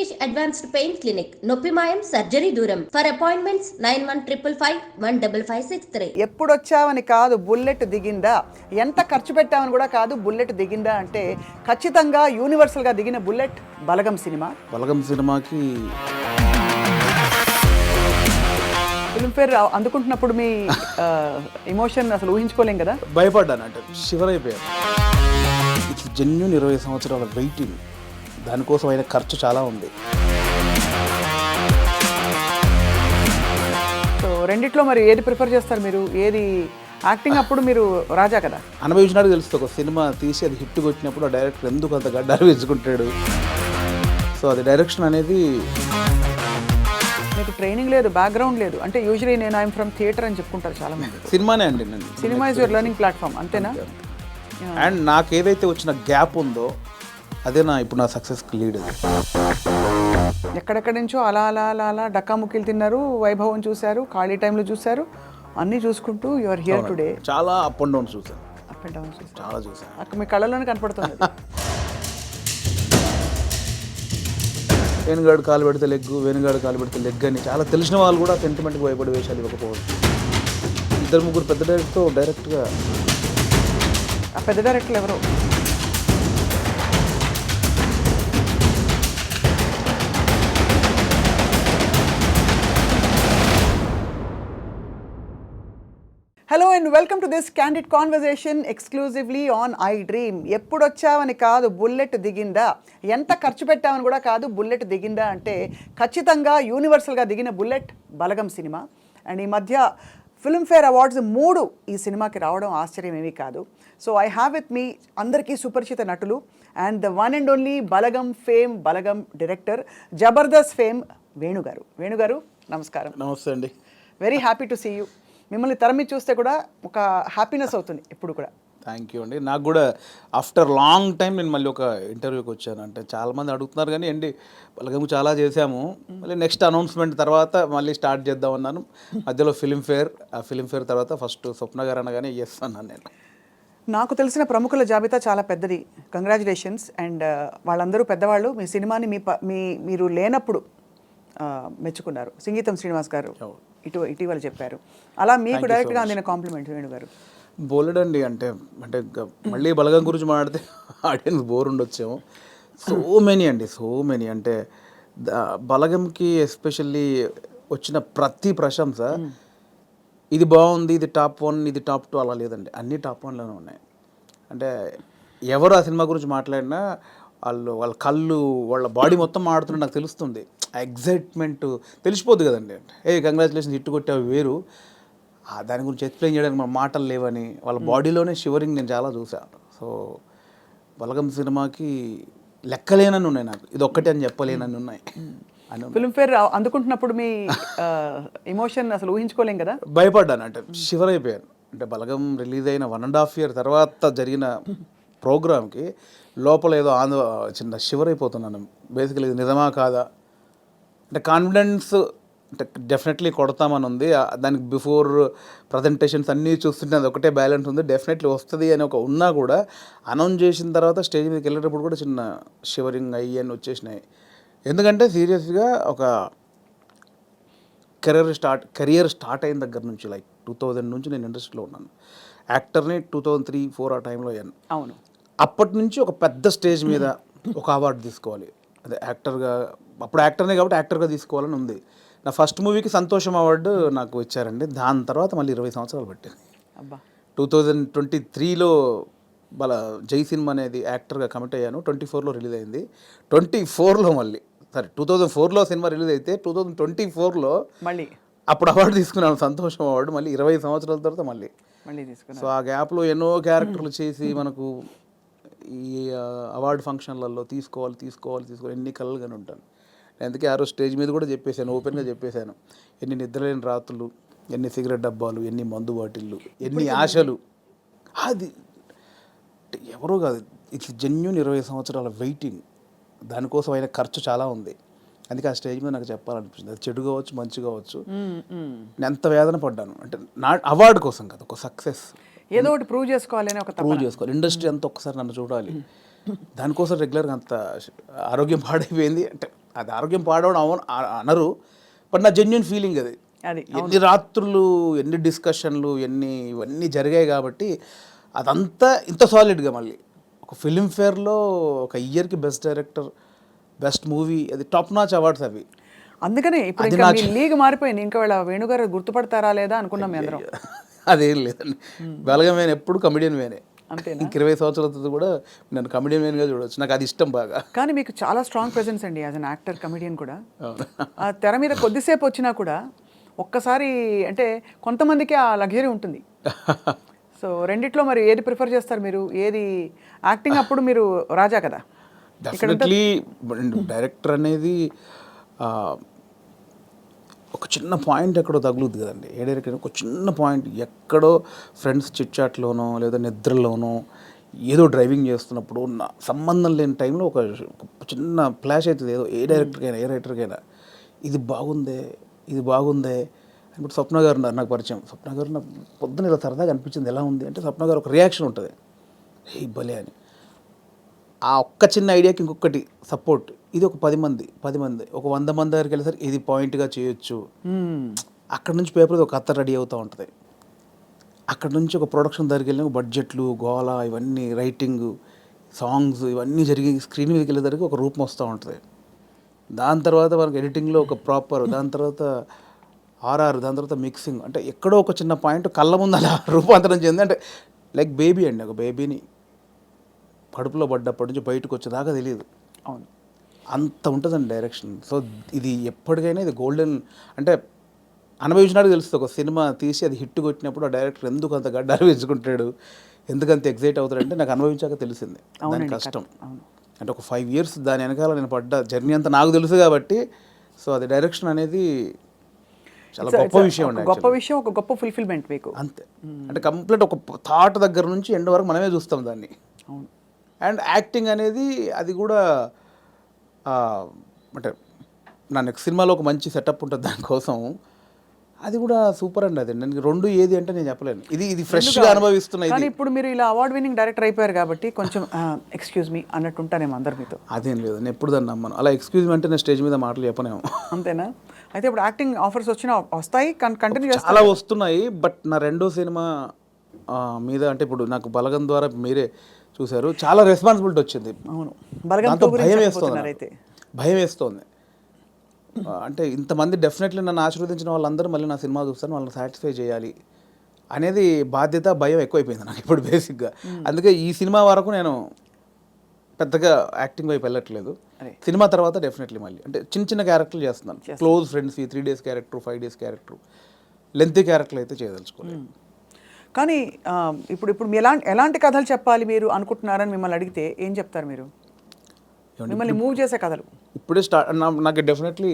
Venkatesh advanced pain clinic, నొప్పి మాయం, surgery దూరం. For appointments 9155515563. ఎప్పుడొచ్చావని కాదు బుల్లెట్ దిగిందా, ఎంత ఖర్చు పెట్టామని కూడా కాదు బుల్లెట్ దిగిందా అంటే ఖచ్చితంగా యూనివర్సల్గా దిగిన బుల్లెట్ బలగం సినిమా. బలగం సినిమాకి ఫిల్మ్ఫేర్ అందుకుంటున్నప్పుడు మీ ఎమోషన్ అసలు ఊహించుకోలేం కదా. భయపడ్డాను, అంటే షివర్ అయిపోయాను. ఇట్స్ జెన్యూన్ 20 సంవత్సరాల వెయిటింగ్, దానికోసం అయిన ఖర్చు చాలా ఉంది. సో రెండిట్లో మరి ఏది ప్రిఫర్ చేస్తారు మీరు? ఏది యాక్టింగ్ అప్పుడు మీరు రాజా కదా, అనుభవించినాడు తెలుస్తుంది. ఒక సినిమా తీసి అది హిట్ కొట్టినప్పుడు ఆ డైరెక్టర్ ఎందుకు అంత గడ్డాలు వేసుకుంటాడు. సో అది డైరెక్షన్ అనేది మీకు ట్రైనింగ్ లేదు, బ్యాక్గ్రౌండ్ లేదు. అంటే యూజువలీ నేను ఐఎమ్ ఫ్రమ్ థియేటర్ అని చెప్పుకుంటారు చాలా మంది. సినిమానే అండి, నేను cinema is your learning platform, అంతేనా? అండ్ నాకు ఏదైతే వచ్చిన గ్యాప్ ఉందో అదే ఇప్పుడు నా సక్సెస్కి లీడ్. ఎక్కడెక్కడి నుంచో అలా అలా అలా అలా డక్కాముక్కీలు తిన్నారు, వైభవం చూశారు, ఖాళీ టైంలో చూశారు, అన్నీ చూసుకుంటూ యువర్ హియర్ టుడే. చాలా అప్ అండ్ డౌన్ చూసాను, అప్ అండ్ డౌన్ చూసారు, చాలా చూసాను. అక్కడ మీ కళ్ళలోనే కనపడుతుంది. వేణుగాడు కాలు పెడితే లెగ్గు, వేణుగాడు కాలు పెడితే లెగ్ అని చాలా తెలిసిన వాళ్ళు కూడా సెంటిమెంట్కి భయపడే వేషాలు ఇవ్వకపోవచ్చు. 2-3 పెద్ద డైరెక్టర్తో డైరెక్ట్గా. ఆ పెద్ద డైరెక్టర్లు ఎవరు? Hello and welcome to this candid conversation exclusively on iDream. ఎప్పుడొచ్చావని కాదు బుల్లెట్ దిగిందా, ఎంత ఖర్చు పెట్టామని కూడా కాదు బుల్లెట్ దిగిందా అంటే ఖచ్చితంగా యూనివర్సల్గా దిగిన బుల్లెట్ బలగం సినిమా. అండ్ ఈ మధ్య ఫిల్మ్ఫేర్ అవార్డ్స్ 3 ఈ సినిమాకి రావడం ఆశ్చర్యం ఏమీ కాదు. So I have with me అందరికీ సుపరిచిత నటులు and the one and only Balagam fame, Balagam director, Jabardasth fame వేణుగారు. వేణుగారు నమస్కారం. నమస్తే అండి. Very happy to see you. మిమ్మల్ని తరమి చూస్తే కూడా ఒక హ్యాపీనెస్ అవుతుంది ఇప్పుడు కూడా. థ్యాంక్ యూ అండి. నాకు కూడా ఆఫ్టర్ లాంగ్ టైం నేను మళ్ళీ ఒక ఇంటర్వ్యూకి వచ్చాను. అంటే చాలామంది అడుగుతున్నారు కానీ అండి బలగం చాలా చేశాము, మళ్ళీ నెక్స్ట్ అనౌన్స్మెంట్ తర్వాత మళ్ళీ స్టార్ట్ చేద్దాం అన్నాను. మధ్యలో ఫిల్మ్ఫేర్, ఆ ఫిల్మ్ఫేర్ తర్వాత ఫస్ట్ స్వప్న గారు అనగానే ఎస్ అన్నాను నేను. నాకు తెలిసిన ప్రముఖుల జాబితా చాలా పెద్దది, కంగ్రాచులేషన్స్. అండ్ వాళ్ళందరూ పెద్దవాళ్ళు. మీ సినిమాని మీరు లేనప్పుడు మెచ్చుకున్నారు. సంగీతం శ్రీనివాస్ గారు ఇటీవల చెప్పారు. అలా మీకు డైరెక్ట్గా అందిన కాంప్లిమెంట్ వేణుగారు? బోలెడండి. అంటే మళ్ళీ బలగం గురించి మాట్లాడితే ఆడియన్స్ బోర్ ఉండొచ్చేమో. సో మెనీ అండి, సో మెనీ. అంటే బలగంకి ఎస్పెషల్లీ వచ్చిన ప్రతి ప్రశంస ఇది బాగుంది, ఇది టాప్ 1, ఇది టాప్ 2 అలా లేదండి, అన్నీ టాప్ 1లోనే ఉన్నాయి. అంటే ఎవరు ఆ సినిమా గురించి మాట్లాడినా వాళ్ళ కళ్ళు, వాళ్ళ బాడీ మొత్తం మాడుతుంటే నాకు తెలుస్తుంది. ఆ ఎగ్జైట్మెంట్ తెలిసిపోద్ది కదండి. కంగ్రాచులేషన్స్ హిట్ కొట్టావు వేరు, దాని గురించి ఎక్స్ప్లెయిన్ చేయడానికి మన మాటలు లేవని వాళ్ళ బాడీలోనే షివరింగ్ నేను చాలా చూసాను. సో బలగం సినిమాకి లెక్కలేనని ఉన్నాయి, నాకు ఇది ఒక్కటే అని చెప్పలేనని ఉన్నాయి. ఫిల్మ్ఫేర్ అందుకుంటున్నప్పుడు మీ ఎమోషన్ అసలు ఊహించుకోలేం కదా. భయపడ్డాను, అంటే షివర్ అయిపోయాను. అంటే బలగం రిలీజ్ అయిన 1.5 year తర్వాత జరిగిన ప్రోగ్రామ్కి లోపల ఏదో చిన్న షివర్ అయిపోతున్నాను. బేసికలీ ఇది నిజమా కాదా అంటే కాన్ఫిడెన్స్ అంటే డెఫినెట్లీ కొడతామని ఉంది. దానికి బిఫోర్ ప్రజెంటేషన్స్ అన్నీ చూస్తుంటే అది ఒకటే బ్యాలెన్స్ ఉంది, డెఫినెట్లీ వస్తుంది అని ఒక ఉన్నా కూడా అనౌన్స్ చేసిన తర్వాత స్టేజ్ మీదకి వెళ్ళేటప్పుడు కూడా చిన్న షివరింగ్ అయ్యి వచ్చేసినాయి. ఎందుకంటే సీరియస్గా ఒక కెరియర్ స్టార్ట్ అయిన దగ్గర నుంచి లైక్ 2000 నుంచి నేను ఇండస్ట్రీలో ఉన్నాను. యాక్టర్ని 2003-4 ఆ టైంలో అయ్యాను. అవును. అప్పటి నుంచి ఒక పెద్ద స్టేజ్ మీద ఒక అవార్డు తీసుకోవాలి, అదే యాక్టర్గా, అప్పుడు యాక్టర్నే కాబట్టి యాక్టర్గా తీసుకోవాలని ఉంది. నా ఫస్ట్ మూవీకి సంతోషం అవార్డు నాకు ఇచ్చారండి. దాని తర్వాత మళ్ళీ 20 సంవత్సరాలు పట్టింది. 2023లో జై సినిమా అనేది యాక్టర్గా కమిట్ అయ్యాను. 24లో రిలీజ్ అయింది. 24లో మళ్ళీ 2004లో సినిమా రిలీజ్ అయితే 2024లో మళ్ళీ అప్పుడు అవార్డు తీసుకున్నాను, సంతోషం అవార్డు. మళ్ళీ 20 సంవత్సరాల తర్వాత మళ్ళీ తీసుకున్నాను. సో ఆ గ్యాప్లో ఎన్నో క్యారెక్టర్లు చేసి మనకు ఈ అవార్డు ఫంక్షన్లలో తీసుకోవాలి ఎన్ని కలలుగానే ఉంటాను. అందుకే ఆ రోజు స్టేజ్ మీద కూడా చెప్పేశాను, ఓపెన్గా చెప్పేశాను, ఎన్ని నిద్రలేని రాత్రులు, ఎన్ని సిగరెట్ డబ్బాలు, ఎన్ని మందు బాటిళ్ళు, ఎన్ని ఆశలు. అది ఎవరో కాదు, ఇట్స్ జెన్యూన్ 20 సంవత్సరాల వెయిటింగ్, దానికోసం అయిన ఖర్చు చాలా ఉంది. అందుకే ఆ స్టేజ్ మీద నాకు చెప్పాలనిపించింది. అది చెడు కావచ్చు, మంచి కావచ్చు, నేను ఎంత వేదన పడ్డాను అంటే నా అవార్డు కోసం కదా, ఒక సక్సెస్ ఏదో ఒకటి ప్రూవ్ చేసుకోవాలి, ఇండస్ట్రీ అంతా ఒక్కసారి నన్ను చూడాలి. దానికోసం రెగ్యులర్గా అంత ఆరోగ్యం పాడైపోయింది. అంటే అది ఆరోగ్యం పాడవడం అవును అనరు, బట్ నా జెన్యున్ ఫీలింగ్ అది. అది ఎన్ని రాత్రులు, ఎన్ని డిస్కషన్లు, ఇవన్నీ జరిగాయి కాబట్టి అదంతా ఇంత సాలిడ్గా మళ్ళీ ఒక ఫిలింఫేర్లో ఒక ఇయర్కి బెస్ట్ డైరెక్టర్, బెస్ట్ మూవీ, అది టాప్ నాచ్ అవార్డ్స్ అవి. అందుకనే ఇప్పుడు ఇంకా మీ లీగ్ మారిపోయింది. ఇంకా వీళ్ళ వేణుగారు గుర్తుపడతారా లేదా అనుకున్నాం మీ అందరం. అదేం లేదండి, బలగం వేనే ఎప్పుడు కమెడియన్ వేనే. అంతేనా? ఇంక 20 సంవత్సరాలతో కూడా నన్ను కమెడియన్ వేన్గా చూడవచ్చు, నాకు అది ఇష్టం బాగా. కానీ మీకు చాలా స్ట్రాంగ్ ప్రెజెన్స్ అండి యాజ్ అన్ యాక్టర్, కమెడియన్ కూడా. ఆ తెర మీద కొద్దిసేపు వచ్చినా కూడా ఒక్కసారి అంటే కొంతమందికి ఆ లగ్జరీ ఉంటుంది. సో రెండిట్లో మరి ఏది ప్రిఫర్ చేస్తారు మీరు? ఏది యాక్టింగ్ అప్పుడు మీరు రాజా కదా. డెఫినెట్లీ డైరెక్టర్ అనేది ఒక చిన్న పాయింట్ ఎక్కడో తగులుద్ది కదండి. ఏ డైరెక్టర్ ఒక చిన్న పాయింట్ ఎక్కడో ఫ్రెండ్స్ చిట్చాట్లోనో లేదా నిద్రలోనో ఏదో డ్రైవింగ్ చేస్తున్నప్పుడు సంబంధం లేని టైంలో ఒక చిన్న ఫ్లాష్ అవుతుంది ఏదో, ఏ రైటర్కైనా ఇది బాగుందే అని. ఇప్పుడు స్వప్న గారు ఉన్నారు నాకు పరిచయం. స్వప్న గారు నాకు పొద్దున ఇలా సరదాగా అనిపించింది, ఎలా ఉంది అంటే స్వప్న గారు ఒక రియాక్షన్ ఉంటుంది, ఏ భలే అని. ఆ ఒక్క చిన్న ఐడియాకి ఇంకొకటి సపోర్ట్. ఇది ఒక 10 మంది ఒక 100 మంది దగ్గరికి వెళ్ళేసరికి ఇది పాయింట్గా చేయొచ్చు. అక్కడ నుంచి పేపర్ ఒక కథ రెడీ అవుతూ ఉంటుంది. అక్కడ నుంచి ఒక ప్రొడక్షన్ దగ్గరికి వెళ్ళిన బడ్జెట్లు, గోల, ఇవన్నీ రైటింగ్, సాంగ్స్ ఇవన్నీ జరిగి స్క్రీన్ మీదకి వెళ్ళేసరికి ఒక రూపం వస్తూ ఉంటుంది. దాని తర్వాత మనకి ఎడిటింగ్లో ఒక ప్రాపర్, దాని తర్వాత ఆర్ఆర్, దాని తర్వాత మిక్సింగ్, అంటే ఎక్కడో ఒక చిన్న పాయింట్ కళ్ళ ముందు అలా రూపాంతరం చెంది. అంటే లైక్ బేబీ అండి, ఒక బేబీని కడుపులో పడ్డప్పటి నుంచి బయటకు వచ్చేదాకా తెలియదు. అవును, అంత ఉంటుందండి డైరెక్షన్. సో ఇది ఎప్పటికైనా ఇది గోల్డెన్, అంటే అనుభవించినాడు తెలుస్తుంది. ఒక సినిమా తీసి అది హిట్ కొట్టినప్పుడు ఆ డైరెక్టర్ ఎందుకు అంత గడ్డాలు వేసుకుంటాడు, ఎందుకంత ఎగ్జైట్ అవుతాడంటే నాకు అనుభవించాక తెలిసింది దాని కష్టం. అంటే ఒక 5 years దాని వెనకాల నేను పడ్డ జర్నీ అంతా నాకు తెలుసు కాబట్టి. సో అది డైరెక్షన్ అనేది చాలా గొప్ప విషయం అండి, గొప్ప విషయం, ఒక గొప్ప ఫుల్ఫిల్మెంట్ మీకు. అంతే. అంటే కంప్లీట్ ఒక థాట్ దగ్గర నుంచి ఎండ్ వరకు మనమే చూస్తాం దాన్ని. అవును. అండ్ యాక్టింగ్ అనేది అది కూడా అంటే నా నెక్స్ట్ సినిమాలో ఒక మంచి సెటప్ ఉంటుంది దానికోసం, అది కూడా సూపర్ అండి. అది నేను రెండు ఏది అంటే నేను చెప్పలేను, ఇది ఫ్రెష్గా అనుభవిస్తున్నాయి. కానీ ఇప్పుడు మీరు ఇలా అవార్డ్ విన్నింగ్ డైరెక్టర్ అయిపోయారు కాబట్టి కొంచెం ఎక్స్క్యూజ్ మీ అన్నట్టు ఉంటారేమో అందరి మీతో. అదేం లేదు, నేను ఎప్పుడు దాన్ని నమ్మను. అలా ఎక్స్క్యూజ్ మీ అంటే నేను స్టేజ్ మీద మాటలు చెప్పనేమో. అంతేనా? అయితే ఇప్పుడు యాక్టింగ్ ఆఫర్స్ వచ్చినా వస్తాయి, కంటిన్యూ చేస్తారు? చాలా వస్తున్నాయి, బట్ నా రెండో సినిమా మీద అంటే ఇప్పుడు నాకు బలగం ద్వారా మీరే చూశారు, చాలా రెస్పాన్సిబిలిటీ వచ్చింది. అవును, దాంతో భయం వేస్తోంది. అంటే ఇంతమంది డెఫినెట్లీ నన్ను ఆశీర్వదించిన వాళ్ళందరూ మళ్ళీ నా సినిమా చూస్తాను, వాళ్ళని సాటిస్ఫై చేయాలి అనేది బాధ్యత, భయం ఎక్కువైపోయింది నాకు ఇప్పుడు బేసిక్గా. అందుకే ఈ సినిమా వరకు నేను పెద్దగా యాక్టింగ్ వైపు వెళ్ళట్లేదు. సినిమా తర్వాత డెఫినెట్లీ మళ్ళీ అంటే చిన్న చిన్న క్యారెక్టర్లు చేస్తున్నాను. Close friends, 3 days character, 5 days character, lengthy క్యారెక్టర్లు అయితే చేయదలుచుకోలేదు. కానీ ఇప్పుడు ఎలాంటి కథలు చెప్పాలి మీరు అనుకుంటున్నారని మిమ్మల్ని అడిగితే ఏం చెప్తారు మీరు? మిమ్మల్ని మూవ్ చేసే కథలు ఇప్పుడే నాకు డెఫినెట్లీ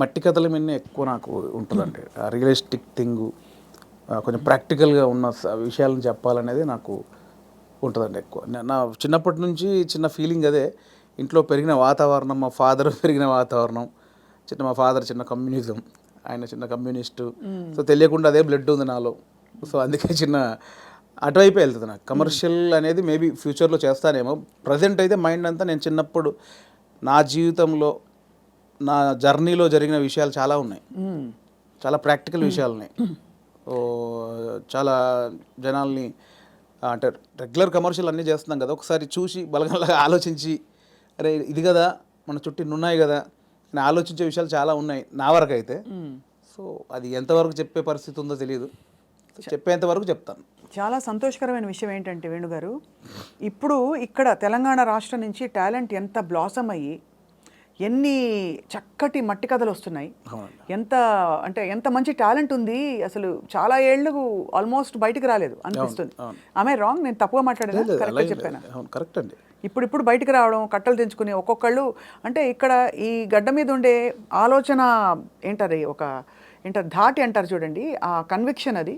మట్టి కథల మీద ఎక్కువ నాకు ఉంటుందండి. రియలిస్టిక్ థింగ్, కొంచెం ప్రాక్టికల్గా ఉన్న విషయాలను చెప్పాలనేది నాకు ఉంటుందండి ఎక్కువ. నా చిన్నప్పటి నుంచి చిన్న ఫీలింగ్ అదే. ఇంట్లో పెరిగిన వాతావరణం, మా ఫాదర్ పెరిగిన వాతావరణం, మా ఫాదర్ చిన్న కమ్యూనిజం, ఆయన చిన్న కమ్యూనిస్టు. సో తెలియకుండా అదే బ్లడ్ ఉంది నాలో. సో అందుకే చిన్న అటువైపు వెళ్తుంది నాకు. కమర్షియల్ అనేది మేబీ ఫ్యూచర్లో చేస్తానేమో. ప్రజెంట్ అయితే మైండ్ అంతా నేను చిన్నప్పుడు నా జీవితంలో, నా జర్నీలో జరిగిన విషయాలు చాలా ఉన్నాయి, చాలా ప్రాక్టికల్ విషయాలు ఉన్నాయి. చాలా జనాల్ని అంటే రెగ్యులర్ కమర్షియల్ అన్నీ చేస్తున్నాం కదా, ఒకసారి చూసి బలగంలాగా ఆలోచించి అరే ఇది కదా మన చుట్టూ ఉన్నాయి కదా అని ఆలోచించే విషయాలు చాలా ఉన్నాయి నా వరకు అయితే. సో అది ఎంతవరకు చెప్పే పరిస్థితి ఉందో తెలియదు, చెప్పేంత వరకు చెప్తాను. చాలా సంతోషకరమైన విషయం ఏంటంటే వేణుగారు, ఇప్పుడు ఇక్కడ తెలంగాణ రాష్ట్రం నుంచి టాలెంట్ ఎంత బ్లాసమ్ అయ్యి ఎన్ని చక్కటి మట్టి కథలు వస్తున్నాయి, ఎంత మంచి టాలెంట్ ఉంది. అసలు చాలా ఏళ్ళు ఆల్మోస్ట్ బయటికి రాలేదు అనిపిస్తుంది. ఆమె రాంగ్? నేను తప్పుగా మాట్లాడాను? కరెక్ట్గా చెప్పాను? కరెక్ట్ అండి. ఇప్పుడు బయటకు రావడం, కట్టలు తెంచుకుని ఒక్కొక్కళ్ళు, అంటే ఇక్కడ ఈ గడ్డ మీద ఉండే ఆలోచన ఏంటారు ధాటి అంటారు చూడండి, ఆ కన్విక్షన్ అది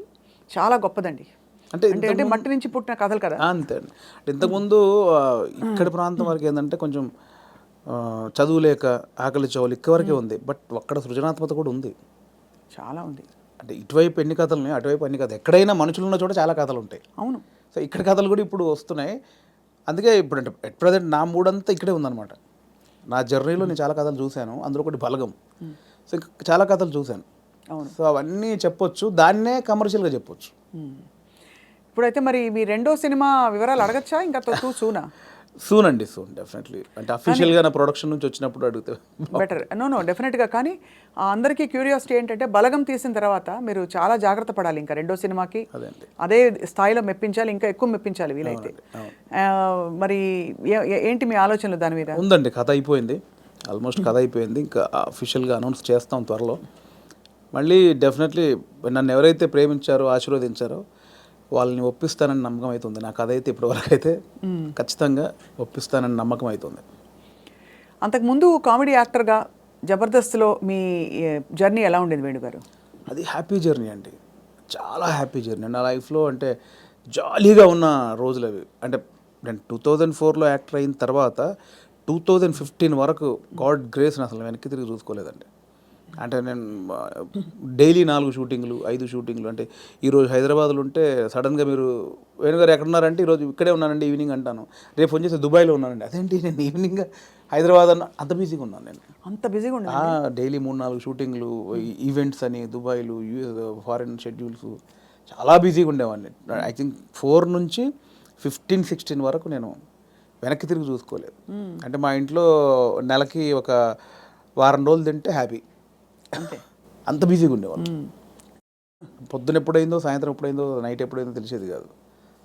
చాలా గొప్పదండి. అంటే మట్టి నుంచి పుట్టిన కథలు కదా. అంతే అండి. ఇంతకుముందు ఇక్కడ ప్రాంతం వరకు ఏంటంటే కొంచెం చదువు లేక ఆకలి చౌలు ఇక్కవరకే ఉంది, బట్ అక్కడ సృజనాత్మకత కూడా ఉంది, చాలా ఉంది. అంటే ఇటువైపు ఎన్ని కథలు ఉన్నాయి, అటువైపు ఎన్ని కథలు. ఎక్కడైనా మనుషులు ఉన్న చోట చాలా కథలు ఉంటాయి. అవును. సో ఇక్కడ కథలు కూడా ఇప్పుడు వస్తున్నాయి. అందుకే ఇప్పుడు అంటే ఎట్ ప్రజెంట్ నా మూడంతా ఇక్కడే ఉందన్నమాట. నా జర్నీలో నేను చాలా కథలు చూశాను, అందులో ఒకటి బలగం. సో ఇంకా చాలా కథలు చూశాను. సో అవన్నీ చెప్పొచ్చు, దాన్నే కమర్షియల్గా చెప్పొచ్చు. ఇప్పుడైతే మరి మీ రెండో సినిమా వివరాలు అడగచ్చా ఇంకా సూనా? సూన్ అండి, సూన్ డెఫినెట్లీ. అంటే అఫీషియల్గా నా ప్రొడక్షన్ నుంచి వచ్చినప్పుడు అడిగితే బెటర్. నో డెఫినెట్గా. కానీ అందరికీ క్యూరియాసిటీ ఏంటంటే బలగం తీసిన తర్వాత మీరు చాలా జాగ్రత్త పడాలి ఇంకా రెండో సినిమాకి అదే స్థాయిలో మెప్పించాలి, ఇంకా ఎక్కువ మెప్పించాలి వీలైతే. మరి ఏంటి మీ ఆలోచనలు దాని మీద? ఉందండి, కథ అయిపోయింది, ఆల్మోస్ట్ కథ అయిపోయింది. ఇంకా అఫీషియల్గా అనౌన్స్ చేస్తాం త్వరలో. మళ్ళీ డెఫినెట్లీ నన్ను ఎవరైతే ప్రేమించారో ఆశీర్వదించారో వాళ్ళని ఒప్పిస్తానని నమ్మకం అవుతుంది. నా కథ అయితే ఇప్పటివరకు అయితే ఖచ్చితంగా ఒప్పిస్తానని నమ్మకం అవుతుంది. అంతకుముందు కామెడీ యాక్టర్గా జబర్దస్త్లో మీ జర్నీ ఎలా ఉండేది వేణు గారు? అది హ్యాపీ జర్నీ అండి, చాలా హ్యాపీ జర్నీ నా లైఫ్లో. అంటే జాలీగా ఉన్న రోజులు అవి. అంటే నేను 2004లో యాక్టర్ అయిన తర్వాత 2015 వరకు గాడ్ గ్రేస్ అసలు వెనక్కి తిరిగి చూసుకోలేదండి. అంటే నేను డైలీ 4 షూటింగ్లు 5 షూటింగ్లు. అంటే ఈరోజు హైదరాబాద్లో ఉంటే సడన్గా మీరు వేణుగారు ఎక్కడున్నారంటే ఈరోజు ఇక్కడే ఉన్నానండి ఈవినింగ్ అంటాను. రేపు ఫోన్ చేస్తే దుబాయ్లో ఉన్నానండి. అదేంటి నేను ఈవినింగ్ హైదరాబాద్ అన్న, అంత బిజీగా ఉన్నాను నేను. అంత బిజీగా ఉన్నా డైలీ 3-4 షూటింగ్లు, ఈవెంట్స్ అని దుబాయ్లు, ఫారిన్ షెడ్యూల్స్, చాలా బిజీగా ఉండేవాడిని. ఐ థింక్ 4 నుంచి 15-16 వరకు నేను వెనక్కి తిరిగి చూసుకోలేదు. అంటే మా ఇంట్లో నెలకి ఒక వారం రోజులు తింటే హ్యాపీ, అంత బిజీగా ఉండేవాళ్ళు. పొద్దున ఎప్పుడైందో, సాయంత్రం ఎప్పుడైందో, నైట్ ఎప్పుడైందో తెలిసేది కాదు.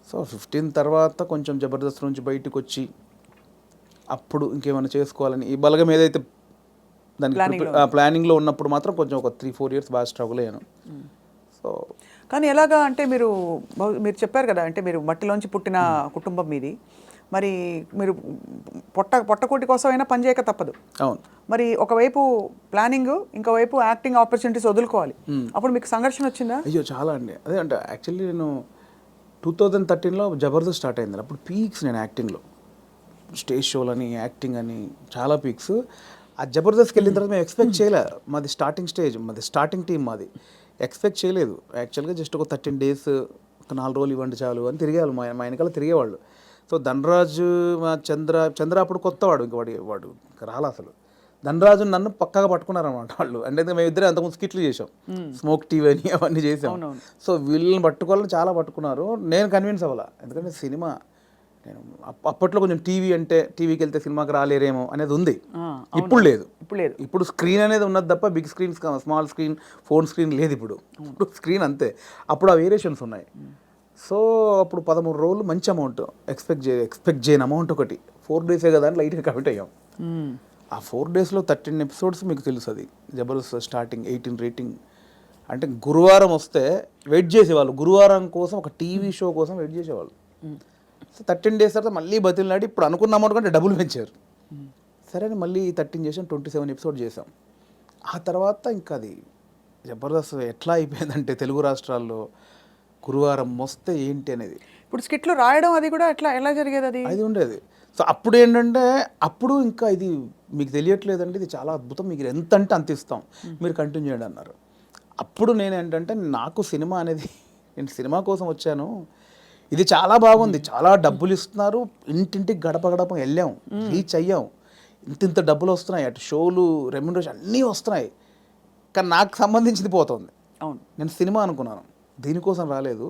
సో 15 తర్వాత కొంచెం జబర్దస్త్ నుంచి బయటకు వచ్చి అప్పుడు ఇంకేమైనా చేసుకోవాలని ఈ బలగం ఏదైతే దానికి ప్లానింగ్లో ఉన్నప్పుడు మాత్రం కొంచెం ఒక 3-4 ఇయర్స్ బాగా స్ట్రగుల్ అయ్యాను. సో కానీ ఎలాగా అంటే మీరు చెప్పారు కదా, అంటే మీరు మట్టిలోంచి పుట్టిన కుటుంబం మీది, మరి మీరు పొట్టకూటి కోసం అయినా పని చేయక తప్పదు. అవును. మరి ఒకవైపు ప్లానింగ్, ఇంకోవైపు యాక్టింగ్ ఆపర్చునిటీస్ వదులుకోవాలి. అప్పుడు మీకు సంఘర్షణ వచ్చిందా? అయ్యో చాలా అండి. అదే అంటే యాక్చువల్లీ నేను 2013లో జబర్దస్త్ స్టార్ట్ అయింది. అప్పుడు పీక్స్ నేను యాక్టింగ్లో, స్టేజ్ షోలని, యాక్టింగ్ అని చాలా పీక్స్. ఆ జబర్దస్త్కి వెళ్ళిన తర్వాత మేము ఎక్స్పెక్ట్ చేయలే, మాది స్టార్టింగ్ స్టేజ్, మాది స్టార్టింగ్ టీం, మాది ఎక్స్పెక్ట్ చేయలేదు. యాక్చువల్గా జస్ట్ ఒక 13 days, ఒక 4 రోజులు ఇవ్వండి చాలు అని తిరిగేవాళ్ళు, మా వెనకాల తిరిగేవాళ్ళు. సో ధనరాజు, మా చంద్ర అప్పుడు కొత్తవాడు, ఇంక వాడు రాలా అసలు. ధనరాజు నన్ను పక్కగా పట్టుకున్నారన్నమాట వాళ్ళు. అంటే మేము ఇద్దరే అంతకుముందు స్కిట్లు చేసాం, స్మోక్ టీవీ అని అవన్నీ చేసాం. సో వీళ్ళని పట్టుకోవాలని చాలా పట్టుకున్నారు. నేను కన్విన్స్ అవ్వాలా, ఎందుకంటే సినిమా నేను అప్పట్లో కొంచెం టీవీ అంటే టీవీకి వెళ్తే సినిమాకి రాలేరేమో అనేది ఉంది. ఇప్పుడు లేదు. ఇప్పుడు స్క్రీన్ అనేది ఉన్నది తప్ప big screen, small screen, phone screen లేదు. ఇప్పుడు స్క్రీన్ అంతే. అప్పుడు ఆ వేరియేషన్స్ ఉన్నాయి. సో అప్పుడు 13 రోజులు మంచి అమౌంట్ ఎక్స్పెక్ట్ చేయని అమౌంట్ ఒకటి. 4 days కదా అని లైట్గా కమిట్ అయ్యాం. ఆ 4 daysలో 13 episodes మీకు తెలుసు. అది జబర్దస్త్ స్టార్టింగ్ 18 రేటింగ్. అంటే గురువారం వస్తే వెయిట్ చేసేవాళ్ళు, గురువారం కోసం ఒక టీవీ షో కోసం వెయిట్ చేసేవాళ్ళు. సో 13 days తర్వాత మళ్ళీ బతిలాడి ఇప్పుడు అనుకున్న అమౌంట్ కంటే డబ్బులు పెంచారు. సరే అని మళ్ళీ 13 చేసాం, 27 episodes చేసాం. ఆ తర్వాత ఇంకా అది జబర్దస్త్ ఎట్లా అయిపోయిందంటే తెలుగు రాష్ట్రాల్లో గురువారం వస్తే ఏంటి అనేది. ఇప్పుడు స్కిట్లు రాయడం అది కూడా ఎలా జరిగేది? అది ఉండేది. సో అప్పుడు ఏంటంటే, అప్పుడు ఇంకా ఇది మీకు తెలియట్లేదండి, ఇది చాలా అద్భుతం, మీకు ఎంత అంటే అంత ఇస్తాం, మీరు కంటిన్యూ చేయండి అన్నారు. అప్పుడు నేను ఏంటంటే, నాకు సినిమా అనేది, నేను సినిమా కోసం వచ్చాను, ఇది చాలా బాగుంది, చాలా డబ్బులు ఇస్తున్నారు, ఇంటింటికి గడప గడప వెళ్ళాం, రీచ్ అయ్యాం, ఇంత డబ్బులు వస్తున్నాయి, అటు షోలు, రెమ్యునరేషన్ అన్నీ వస్తున్నాయి, కానీ నాకు సంబంధించింది పోతుంది. అవును, నేను సినిమా అనుకున్నాను, దీనికోసం రాలేదు,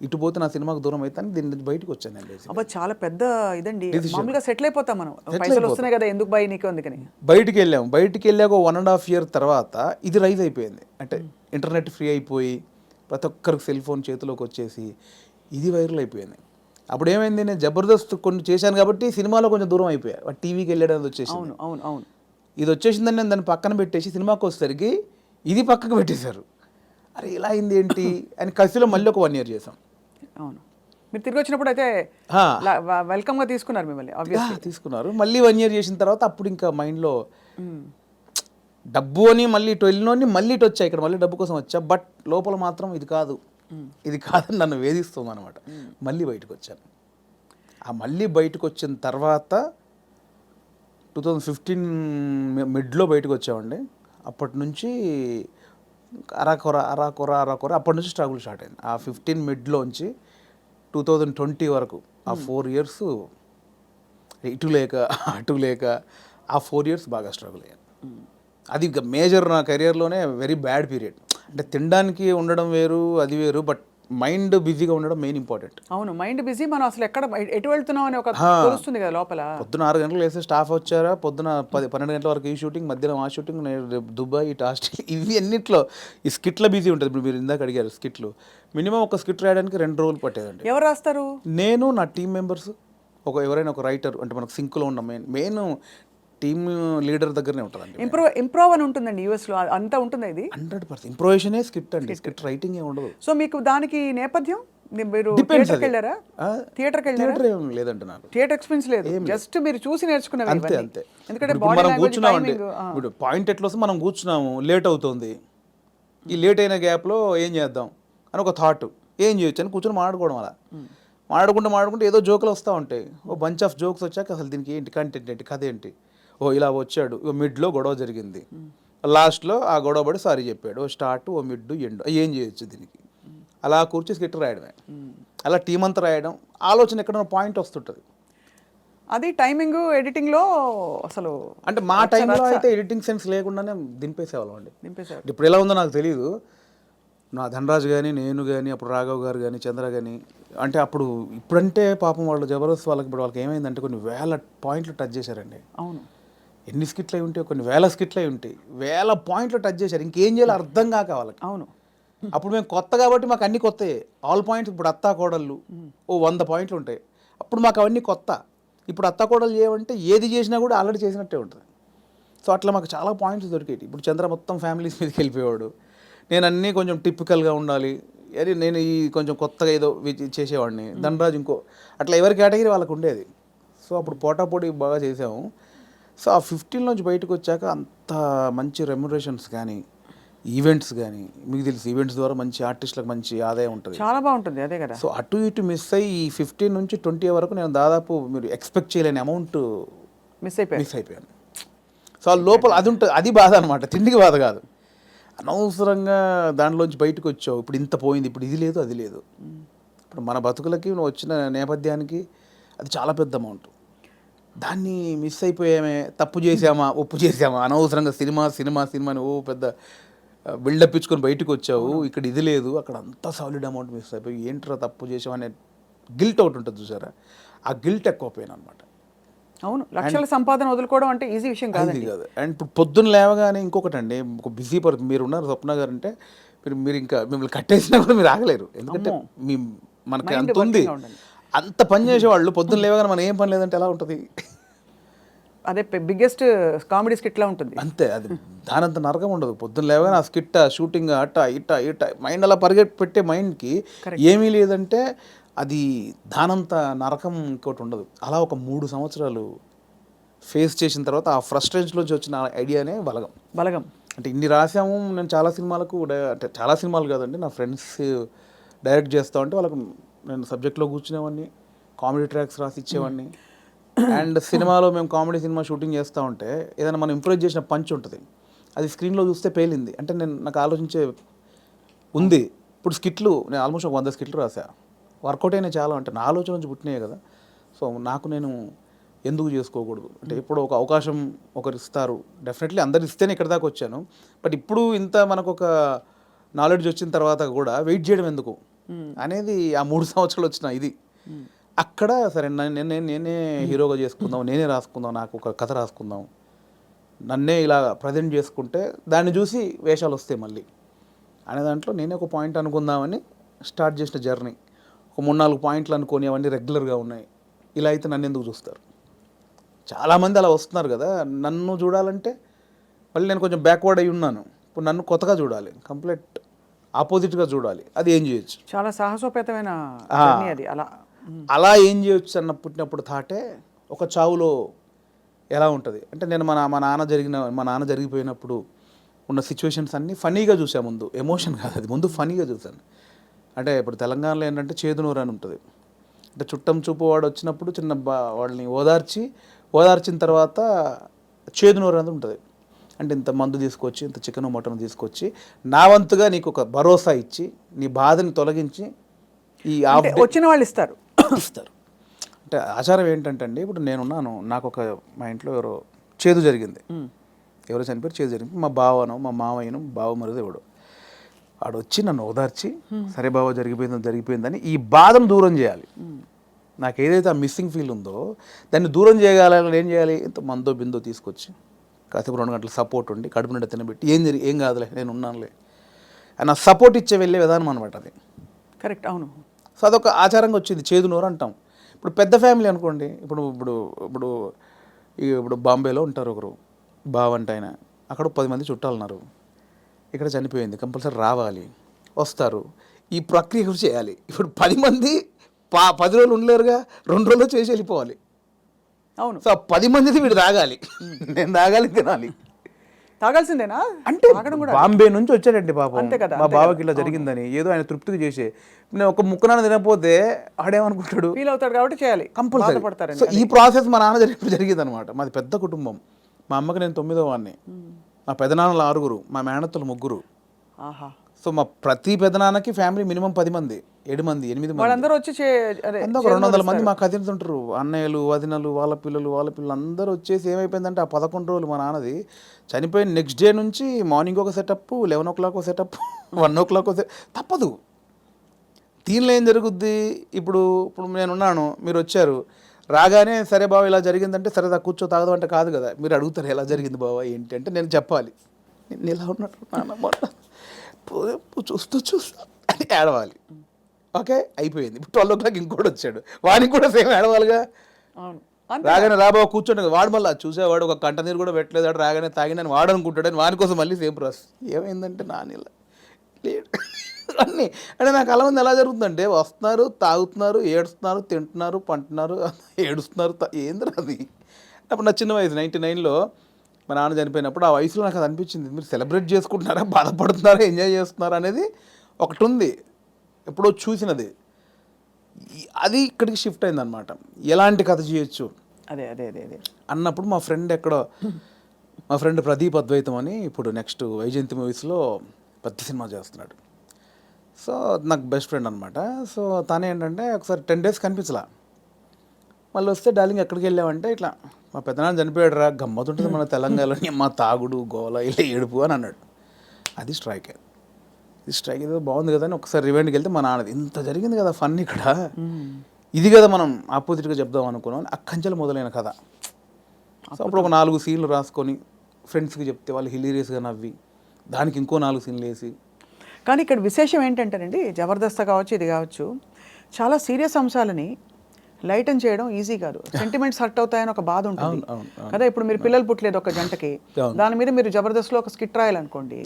ఇటు పోతే నా సినిమాకు దూరం అయితే దీని నుంచి బయటకు వచ్చాను నేను. అబ్బా చాలా పెద్ద ఇదండి, మామూలుగా సెటిల్ అయిపోతాం మనం, పైసలు వస్తున్నాయి కదా ఎందుకు బై నీకు అందుకని బయటికి వెళ్ళాము. బయటికి వెళ్ళాక 1.5 year తర్వాత ఇది రైజ్ అయిపోయింది. అంటే ఇంటర్నెట్ ఫ్రీ అయిపోయి ప్రతి ఒక్కరికి సెల్ ఫోన్ చేతిలోకి వచ్చేసి ఇది వైరల్ అయిపోయింది. అప్పుడు ఏమైంది, నేను జబర్దస్త్ కొన్ని చేశాను కాబట్టి సినిమాలో కొంచెం దూరం అయిపోయా, టీవీకి వెళ్ళడం వచ్చేసి. అవును అవును అవును, ఇది వచ్చేసిందని నేను దాన్ని పక్కన పెట్టేసి సినిమాకి వచ్చేసరికి ఇది పక్కకు పెట్టేశారు. అరే ఇలా అయింది ఏంటి అని కసిలో మళ్ళీ ఒక 1 year చేసాం. అవును, మీరు తిరిగి వచ్చినప్పుడు అయితే వెల్కమ్గా తీసుకున్నారు మిమ్మల్ని, తీసుకున్నారు. మళ్ళీ 1 year చేసిన తర్వాత అప్పుడు ఇంకా మైండ్లో డబ్బు అని మళ్ళీ ఇటు వెళ్ళినోని మళ్ళీ ఇటు వచ్చా, ఇక్కడ మళ్ళీ డబ్బు కోసం వచ్చా, బట్ లోపల మాత్రం ఇది కాదని నన్ను వేధిస్తుంది అనమాట. మళ్ళీ బయటకు వచ్చాను. ఆ మళ్ళీ బయటకు వచ్చిన తర్వాత 2015 మిడ్లో బయటకు వచ్చామండి. అప్పటి నుంచి అరాకొర అప్పటి నుంచి స్ట్రగుల్ స్టార్ట్ అయింది. ఆ 15 మిడ్లోంచి 2020 వరకు ఆ 4 years ఇటు లేక అటు లేక ఆ 4 years బాగా స్ట్రగుల్ అయ్యాను. అది మేజర్ నా కెరియర్లోనే వెరీ బ్యాడ్ పీరియడ్. అంటే తినడానికి ఉండడం వేరు, అది వేరు, బట్ మైండ్ బిజీగా ఉండడం మెయిన్ ఇంపార్టెంట్. అవును, మైండ్ బిజీ. మనం అసలు ఎటు వెళ్తున్నాం అని ఒక తెలుస్తుంది కదా లోపల. పొద్దున 6 గంటలకు వేస్తే స్టాఫ్ వచ్చారా, పొద్దున 12 గంటల వరకు ఈ షూటింగ్, మధ్యాహ్నం ఆ షూటింగ్, దుబాయ్, ఇటు ఆస్ట్రేలియా, ఇవి అన్నిట్లో ఈ స్కిట్ల బిజీ ఉంటుంది. ఇప్పుడు మీరు ఇందాక అడిగారు స్కిట్లు, మినిమం ఒక స్కిట్ రాయడానికి 2 రోజులు పట్టేదండి. ఎవరు రాస్తారు? నేను, నా టీం మెంబర్స్, ఎవరైనా ఒక రైటర్, అంటే మనకు సింక్లో ఉన్న మెయిన్ టీమ్ లీడర్ దగ్గరనే ఉంటుందండి. ఇంప్రూవ్ అని ఉంటుందండి యూఎస్లో, అంతా ఉంటుంది ఇది. 100% ఇంప్రొవేషనే స్క్రిప్ట్ అండి, స్క్రిప్ట్ రైటింగ్ ఏ ఉండదు. సో మీకు దానికి నేపథ్యం, మీరు Depends థియేటర్కి అది. వెళ్ళారా? థియేటర్కి వెళ్ళారా? థియేటర్ ఏం లేదండి నాకు. థియేటర్ ఎక్స్పీరియన్స్ లేదు, జస్ట్ మీరు చూసి నేర్చుకున్నవి అంతే ఇవన్నీ. అంతే. ఎందుకంటే ఇప్పుడు బాడీ మనం లాంగ్వేజ్, కూర్చున్నామండి, టైమింగ్. ఇప్పుడు పాయింట్ ఎట్లా వస్తే మనం కూర్చున్నాము, లేట్ అవుతుంది, ఈ లేట్ అయిన గ్యాప్లో ఏం చేద్దాం అని ఒక థాట్, ఏం చేయొచ్చు అని కూర్చొని మాట్లాడుకోవడం. అలా మాడుకుంటే ఏదో జోకులు వస్తూ ఉంటాయి. ఓ బంచ్ ఆఫ్ జోక్స్ వచ్చాక అసలు దీనికి ఏంటి కంటెంట్ ఏంటి, కథ ఏంటి, ఓ ఇలా వచ్చాడు, ఓ మిడ్లో గొడవ జరిగింది, లాస్ట్లో ఆ గొడవ పడి సారీ చెప్పాడు, ఓ స్టార్ట్, ఓ మిడ్, ఎండ్, ఏం చేయొచ్చు దీనికి. అలా కూర్చి స్కిట్ రాయడమే, అలా టీం అంతా రాయడం, ఆలోచన ఎక్కడైనా పాయింట్ వస్తుంటుంది. అది టైమింగ్, ఎడిటింగ్లో అసలు అంటే మా టైంలో అయితే ఎడిటింగ్ సెన్స్ లేకుండానే దింపేసేవాళ్ళం అండి. నింపేశారు. ఇప్పుడు ఎలా ఉందో నాకు తెలియదు. నా ధనరాజు కానీ, నేను కానీ, అప్పుడు రాఘవ్ గారు కానీ, చంద్ర కానీ, అంటే అప్పుడు ఇప్పుడంటే పాపం వాళ్ళు జబర్దస్త్ వాళ్ళకి, ఇప్పుడు వాళ్ళకి ఏమైందంటే కొన్ని వేల పాయింట్లు టచ్ చేశారండి. అవును, ఎన్ని స్కిట్లు అయి ఉంటాయి, కొన్ని వేల స్కిట్లు అయి ఉంటాయి, వేల పాయింట్లు టచ్ చేశారు, ఇంకేం చేయాలో అర్థం కాక వాళ్ళకి. అవును. అప్పుడు మేము కొత్త కాబట్టి మాకు అన్ని కొత్తయే, ఆల్ పాయింట్స్. ఇప్పుడు అత్తా కోడళ్ళు ఓ 100 పాయింట్లు ఉంటాయి, అప్పుడు మాకు అవన్నీ కొత్త. ఇప్పుడు అత్తా కోడలు చేయమంటే ఏది చేసినా కూడా ఆల్రెడీ చేసినట్టే ఉంటుంది. సో అట్లా మాకు చాలా పాయింట్స్ దొరికేవి. ఇప్పుడు చంద్ర మొత్తం ఫ్యామిలీస్ మీదకి వెళ్ళిపోయాడు, నేను అన్నీ కొంచెం టిపికల్గా ఉండాలి, అరే నేను ఈ కొంచెం కొత్తగా ఏదో చేసేవాడిని, ధనరాజు ఇంకో, అట్లా ఎవరి కేటగిరీ వాళ్ళకు ఉండేది. సో అప్పుడు పోటాపోటీ బాగా చేసాము. సో ఆ 15 నుంచి బయటకు వచ్చాక అంత మంచి రెమ్యునరేషన్స్ కానీ, ఈవెంట్స్ కానీ, మీకు తెలుసు ఈవెంట్స్ ద్వారా మంచి ఆర్టిస్టులకు మంచి ఆదాయం ఉంటుంది, చాలా బాగుంటుంది. అదే కదా. సో అటు ఇటు మిస్ అయ్యి ఈ 15 నుంచి 20 వరకు నేను దాదాపు మీరు ఎక్స్పెక్ట్ చేయలేని అమౌంట్ మిస్ అయిపోయాను. సో ఆ లోపల అది ఉంటుంది, అది బాధ అనమాట, తిండికి బాధ కాదు. అనవసరంగా దాంట్లోంచి బయటకు వచ్చావు, ఇప్పుడు ఇంత పోయింది, ఇప్పుడు ఇది లేదు అది లేదు. ఇప్పుడు మన బతుకులకి నువ్వు వచ్చిన నేపథ్యానికి అది చాలా పెద్ద అమౌంట్. దాన్ని మిస్ అయిపోయామే, తప్పు చేసామా, ఒప్పు చేసామా, అనవసరంగా సినిమా అని ఓ పెద్ద బిల్డప్ ఇచ్చుకొని బయటకు వచ్చావు, ఇక్కడ ఇది లేదు, అక్కడ అంతా సాలిడ్ అమౌంట్ మిస్ అయిపోయి ఏంట్రా తప్పు చేసావు అనే గిల్ట్ అవుట్ ఉంటుంది చూసారా, ఆ గిల్ట్ ఎక్కువ పోయాను అనమాట. అవును, లక్షల సంపాదన వదులుకోవడం అంటే ఈజీ విషయం కాదు. అండ్ ఇప్పుడు పొద్దున్న లేవగానే ఇంకొకటి అండి, ఒక బిజీ పర్సన్ మీరు ఉన్నారు స్వప్న గారు అంటే, మీరు ఇంకా మిమ్మల్ని కట్టేసినా కూడా మీరు ఆగలేరు, ఎందుకంటే మనకి అంత ఉంది, అంత పని చేసేవాళ్ళు పొద్దున్న లేవగానే మనం ఏం పని లేదంటే ఎలా ఉంటుంది. అదే బిగ్గెస్ట్ కామెడీ స్కిట్లా ఉంటుంది. అంతే, అది దానంత నరకం ఉండదు. పొద్దున్న లేవగానే ఆ స్కిట్, షూటింగ్, ఇట్ట మైండ్ అలా పెట్టే మైండ్కి ఏమీ లేదంటే అది దానంత నరకం ఇంకోటి ఉండదు. అలా ఒక 3 సంవత్సరాలు ఫేస్ చేసిన తర్వాత ఆ ఫ్రస్ట్రేషన్లోంచి వచ్చిన ఐడియానే బలగం. అంటే ఇన్ని రాసాము, నేను చాలా సినిమాలకు అంటే చాలా సినిమాలు కాదండి, నా ఫ్రెండ్స్ డైరెక్ట్ చేస్తా ఉంటే వాళ్ళకు నేను సబ్జెక్ట్లో కూర్చునేవాడిని, కామెడీ ట్రాక్స్ రాసి ఇచ్చేవాడిని. అండ్ సినిమాలో మేము కామెడీ సినిమా షూటింగ్ చేస్తూ ఉంటే ఏదైనా మనం ఇంప్రూవ్ చేసిన పంచ్ ఉంటుంది, అది స్క్రీన్లో చూస్తే పేలింది అంటే నాకు ఆలోచించే ఉంది. ఇప్పుడు స్కిట్లు నేను ఆల్మోస్ట్ ఒక 100 స్కిట్లు రాసా, వర్కౌట్ అయినా చాలా, అంటే నా ఆలోచన నుంచి పుట్టినాయి కదా. సో నాకు నేను ఎందుకు చేసుకోకూడదు, అంటే ఇప్పుడు ఒక అవకాశం ఒకరు ఇస్తారు, డెఫినెట్లీ అందరు ఇస్తేనే ఇక్కడ దాకా వచ్చాను. బట్ ఇప్పుడు ఇంత మనకు ఒక నాలెడ్జ్ వచ్చిన తర్వాత కూడా వెయిట్ చేయడం ఎందుకు అనేది ఆ 3 సంవత్సరాలు వచ్చిన ఇది. అక్కడ సరే నేనే హీరోగా చేసుకుందాం, నేనే రాసుకుందాం, నాకు ఒక కథ రాసుకుందాం, నన్నే ఇలా ప్రజెంట్ చేసుకుంటే దాన్ని చూసి వేషాలు వస్తాయి మళ్ళీ అనే దాంట్లో నేనే ఒక పాయింట్ అనుకుందామని స్టార్ట్ చేసిన జర్నీ. ఒక 3-4 పాయింట్లు అనుకొని అవన్నీ రెగ్యులర్గా ఉన్నాయి. ఇలా అయితే నన్ను ఎందుకు చూస్తారు, చాలామంది అలా వస్తున్నారు కదా. నన్ను చూడాలంటే మళ్ళీ నేను కొంచెం బ్యాక్వర్డ్ అయి ఉన్నాను, ఇప్పుడు నన్ను కొత్తగా చూడాలి, కంప్లీట్ ఆపోజిట్గా చూడాలి, అది ఏం చేయొచ్చు. చాలా సాహసోపేతమైన అది. అలా ఏం చేయొచ్చు అన్న పుట్టినప్పుడు థాటే ఒక చావులో ఎలా ఉంటుంది అంటే, నేను మా నాన్న జరిగిపోయినప్పుడు ఉన్న సిచ్యువేషన్స్ అన్నీ ఫనీగా చూసా, ముందు ఎమోషన్ కాదు అది, ముందు ఫనీగా చూశాను. అంటే ఇప్పుడు తెలంగాణలో ఏంటంటే చేదునూరు అని ఉంటుంది, అంటే చుట్టం చూపు వాడు వచ్చినప్పుడు వాళ్ళని ఓదార్చిన తర్వాత చేదునూరు అనేది ఉంటుంది. అంటే ఇంత మందు తీసుకొచ్చి, ఇంత చికెన్ మటన్ తీసుకొచ్చి నా వంతుగా నీకు ఒక భరోసా ఇచ్చి, నీ బాధని తొలగించి ఈ వచ్చిన వాళ్ళు ఇస్తారు. అంటే ఆచారం ఏంటంటే అండి, ఇప్పుడు నేనున్నాను, నాకు ఒక మా ఇంట్లో ఎవరో చేదు జరిగింది. ఎవరో చనిపోయారు, చేదు జరిగింది. మా బావను, మా మావయ్యను, బావ మరుదు ఎవడు ఆడు వచ్చి నన్ను ఓదార్చి సరే బావ జరిగిపోయిందని ఈ బాధను దూరం చేయాలి. నాకు ఏదైతే ఆ మిస్సింగ్ ఫీల్ ఉందో దాన్ని దూరం చేయగలని ఏం చేయాలి, ఇంత మందో బిందో తీసుకొచ్చి కాసేపు 2 గంటల సపోర్ట్ ఉండి కడుపు నిండా తినబెట్టి ఏం కాదులే నేను ఉన్నానులే అని సపోర్ట్ ఇచ్చే వెళ్ళే విధానం అనమాట అది. కరెక్ట్, అవును. సో అదొక ఆచారంగా వచ్చింది, చేదు నోరు అంటాం. ఇప్పుడు పెద్ద ఫ్యామిలీ అనుకోండి, ఇప్పుడు ఇప్పుడు ఇప్పుడు ఇప్పుడు బాంబేలో ఉంటారు ఒకరు బావంట ఆయన, అక్కడ 10 మంది చుట్టాలు ఉన్నారు, ఇక్కడ చనిపోయింది కంపల్సరీ రావాలి, వస్తారు, ఈ ప్రక్రియ కూడా చేయాలి. ఇప్పుడు 10 మంది 10 రోజులు ఉండలేరుగా, 2 రోజుల్లో చేసి వెళ్ళిపోవాలి. అవును. సో 10 మందిది వీడు తాగాలి, నేను తాగాలి, తినాలి. తాగాల్సిందేనా అంటే బాంబే నుంచి వచ్చాడండి పాపం, అంతే కదా, మా బావకి ఇలా జరిగిందని ఏదో ఆయన తృప్తికి చేసే, నేను ఒక ముక్కనాన్న తినకపోతే ఆడేమనుకుంటాడు, ఫీల్ అవుతాడు కాబట్టి చేయాలి, కంపల్సరీ. సో ఈ ప్రాసెస్ మా నాన్న జరిగింది అనమాట. మాది పెద్ద కుటుంబం, మా అమ్మకి నేను 9వ వాడిని, మా పెదనాన్నలు 6, మా మేనత్తలు 3. ఆహా. సో మా ప్రతి పెదనాన్నకి ఫ్యామిలీ మినిమం 10 మంది, 7 మంది, 8 మంది, వాళ్ళందరూ వచ్చి అందరూ 200 మంది మా కజిన్స్ ఉంటారు, అన్నయ్యలు, వదినలు, వాళ్ళ పిల్లలు అందరూ వచ్చేసి ఏమైపోయిందంటే ఆ 11 రోజులు మా నాన్నది చనిపోయిన నెక్స్ట్ డే నుంచి మార్నింగ్ ఒక సెటప్, 11 o'clock ఒక సెటప్, 1 o'clock ఒక తప్పదు. దీనిలో ఏం జరుగుద్ది, ఇప్పుడు నేనున్నాను, మీరు వచ్చారు, రాగానే సరే బావ ఇలా జరిగిందంటే సరే కూర్చో తాగదు అంటే కాదు కదా, మీరు అడుగుతారు ఎలా జరిగింది బావ ఏంటి అంటే నేను చెప్పాలి, నేను ఇలా ఉన్నట్టు నాన్న చూస్తూ అని ఏడవాలి. ఓకే అయిపోయింది. ఇప్పుడు 12 o'clock ఇంకోటి వచ్చాడు, వాడికి కూడా సేమ్ ఏడవాలిగా. రాగానే రాబావ కూర్చోండి, వాడు మళ్ళీ చూసేవాడు ఒక కంట నీరు కూడా పెట్టలేదు, వాడు రాగానే తాగినని వాడు అనుకుంటాడని వాని కోసం మళ్ళీ సేమ్ ప్రాసెస్. ఏమైందంటే నానిలా లేడు అన్నీ అంటే నాకు అలా మంది ఎలా జరుగుతుందంటే వస్తున్నారు, తాగుతున్నారు, ఏడుస్తున్నారు, తింటున్నారు, పంటున్నారు, ఏడుస్తున్నారు, ఏంద్రా అది. అప్పుడు నా చిన్న వయసు 99లో మా నాన్న చనిపోయినప్పుడు ఆ వయసులో నాకు అది అనిపించింది, మీరు సెలబ్రేట్ చేసుకుంటున్నారా, బాధపడుతున్నారా, ఎంజాయ్ చేస్తున్నారా అనేది ఒకటి ఉంది, ఎప్పుడో చూసినది. అది ఇక్కడికి షిఫ్ట్ అయింది అనమాట. ఎలాంటి కథ చేయొచ్చు అదే అదే అదే అదే అన్నప్పుడు మా ఫ్రెండ్ ప్రదీప్ అద్వైతం అని ఇప్పుడు నెక్స్ట్ వైజయంతి మూవీస్లో పెద్ద సినిమా చేస్తున్నాడు. సో నాకు బెస్ట్ ఫ్రెండ్ అనమాట. సో తను ఏంటంటే ఒకసారి 10 days కనిపించలా, మళ్ళీ వస్తే డార్లింగ్ ఎక్కడికి వెళ్ళామంటే ఇట్లా మా పెద్దనాన్న చనిపోయాడు రా, గమ్మతుంటుంది మన తెలంగాణలో మా తాగుడు గోల ఇలా ఏడుపు అని అన్నాడు. అది స్ట్రైక్ ఏదో బాగుంది కదా అని ఒకసారి రివెండ్కి వెళ్తే మా నాన్నది ఇంత జరిగింది కదా ఫన్ ఇక్కడ, ఇది కదా మనం ఆపోజిట్గా చెప్దాం అనుకున్నాం, అక్కంచెలు మొదలైన కథ. సో అప్పుడు ఒక 4 సీన్లు రాసుకొని ఫ్రెండ్స్కి చెప్తే వాళ్ళు హిలీరియస్గా నవ్వి దానికి ఇంకో 4 సీన్లు వేసి. కానీ ఇక్కడ విశేషం ఏంటంటేనండి, జబర్దస్త్ కావచ్చు, ఇది కావచ్చు, చాలా సీరియస్ అంశాలని లైటన్ చేయడం ఈజీ కాదు. సెంటిమెంట్స్ హర్ట్ అవుతాయని ఒక బాధ ఉంటుంది కదా. ఇప్పుడు మీరు పిల్లలు పుట్టలేదు ఒక జంటకి, దాని మీద మీరు జబర్దస్త్లో ఒక స్కిట్ రాయాలనుకోండి,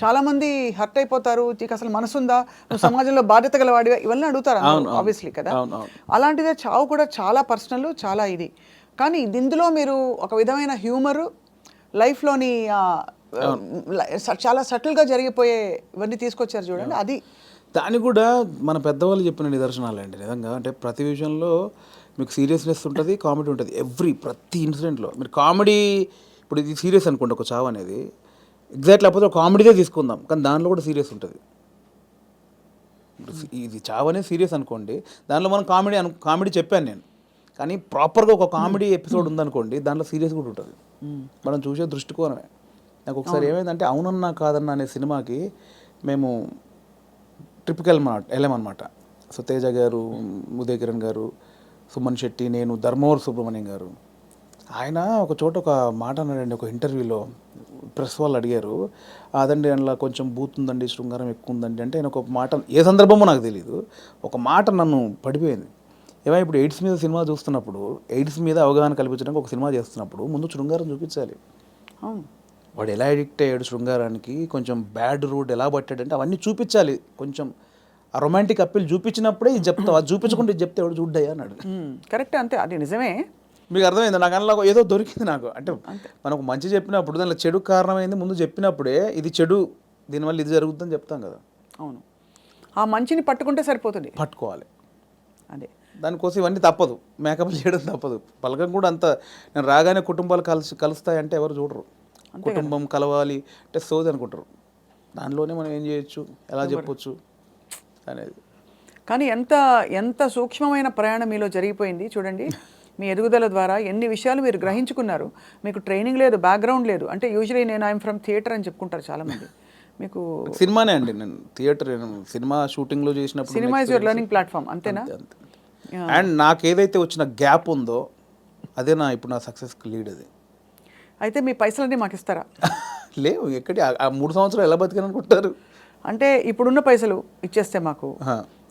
చాలా మంది హర్ట్ అయిపోతారు, నీకు అసలు మనసుందా, నువ్వు సమాజంలో బాధ్యత గలవాడిగా, ఇవన్నీ అడుగుతారు ఆబ్వియస్లీ కదా. అలాంటిదే చావు కూడా చాలా పర్సనల్, చాలా ఇది. కానీ ఇందులో మీరు ఒక విధమైన హ్యూమరు, లైఫ్లోని చాలా సటిల్గా జరిగిపోయే ఇవన్నీ తీసుకొచ్చారు చూడండి. అది దాన్ని కూడా మన పెద్దవాళ్ళు చెప్పిన నిదర్శనాలు అండి నిజంగా. అంటే ప్రతి విషయంలో మీకు సీరియస్నెస్ ఉంటుంది, కామెడీ ఉంటుంది. ప్రతి ఇన్సిడెంట్లో మీరు కామెడీ, ఇప్పుడు ఇది సీరియస్ అనుకోండి ఒక చావు అనేది, ఎగ్జాక్ట్ లేకపోతే ఒక కామెడీదే తీసుకుందాం, కానీ దానిలో కూడా సీరియస్ ఉంటుంది. ఇది చావు అనేది సీరియస్ అనుకోండి, దానిలో మనం కామెడీ చెప్పాను నేను, కానీ ప్రాపర్గా ఒక కామెడీ ఎపిసోడ్ ఉందనుకోండి, దాంట్లో సీరియస్ కూడా ఉంటుంది. మనం చూసే దృష్టికోణమే. నాకు ఒకసారి ఏమైందంటే అవునన్నా కాదన్నా అనే సినిమాకి మేము ట్రిప్కి వెళ్ళామన్నమాట. సో తేజ గారు, ఉదయ్ కిరణ్ గారు, సుమన్ శెట్టి, నేను, ధర్మవరం సుబ్రహ్మణ్యం గారు. ఆయన ఒక చోట ఒక మాట అన్నాడండి ఒక ఇంటర్వ్యూలో, ప్రెస్ వాళ్ళు అడిగారు, అదండి అందులో కొంచెం బూత్ ఉందండి, శృంగారం ఎక్కువ ఉందండి అంటే, ఆయన ఒక మాట, ఏ సందర్భమో నాకు తెలియదు, ఒక మాట నన్ను పడిపోయింది. ఏమైనా ఇప్పుడు ఎయిడ్స్ మీద సినిమా చూస్తున్నప్పుడు, ఎయిడ్స్ మీద అవగాహన కల్పించడానికి ఒక సినిమా చేస్తున్నప్పుడు ముందు శృంగారం చూపించాలి. వాడు ఎలా అడిక్ట్ అయ్యాడు శృంగారానికి, కొంచెం బ్యాడ్ రూట్ ఎలా పట్టాడంటే అవన్నీ చూపించాలి. కొంచెం ఆ రొమాంటిక్ అప్పీల్ చూపించినప్పుడే ఇది చెప్తావు, అది చూపించకుండా ఇది చెప్తే ఎవడు చూడ్డాయి అన్నాడు. కరెక్ట్, అంతే, అది నిజమే. మీకు అర్థమైంది? నాకు అందులో ఏదో దొరికింది నాకు. అంటే మనకు మంచి చెప్పినప్పుడు దానిలో చెడు కారణమైంది ముందు చెప్పినప్పుడే, ఇది చెడు, దీనివల్ల ఇది జరుగుతుందని చెప్తాం కదా. అవును, ఆ మంచిని పట్టుకుంటే సరిపోతుంది, పట్టుకోవాలి. అదే దానికోసం ఇవన్నీ తప్పదు, మేకప్ చేయడం తప్పదు. పలకం కూడా అంత, నేను రాగానే కుటుంబాలు కలుస్తాయంటే ఎవరు చూడరు. కుటుంబం కలవాలి అంటే సోది అనుకుంటారు. దానిలోనే మనం ఏం చేయొచ్చు, ఎలా చెప్పొచ్చు అనేది. కానీ ఎంత సూక్ష్మమైన ప్రయాణం మీలో జరిగిపోయింది చూడండి. మీ ఎదుగుదల ద్వారా ఎన్ని విషయాలు మీరు గ్రహించుకున్నారు. మీకు ట్రైనింగ్ లేదు, బ్యాక్గ్రౌండ్ లేదు. అంటే యూజువలీ నేను ఐఎమ్ ఫ్రమ్ థియేటర్ అని చెప్పుకుంటారు చాలామంది. మీకు సినిమానే అండి, నేను థియేటర్ సినిమా షూటింగ్లో చేసినప్పుడు cinema is your learning platform, అంతేనా? అండ్ నాకు ఏదైతే వచ్చిన గ్యాప్ ఉందో అదే ఇప్పుడు నా సక్సెస్కి లీడ్. అది అయితే మీ పైసలన్నీ మాకు ఇస్తారా? లేవు, ఎక్కడి ఆ 3 సంవత్సరాలు ఎలా బతికారనుకుంటారు? అంటే ఇప్పుడున్న పైసలు ఇచ్చేస్తే మాకు,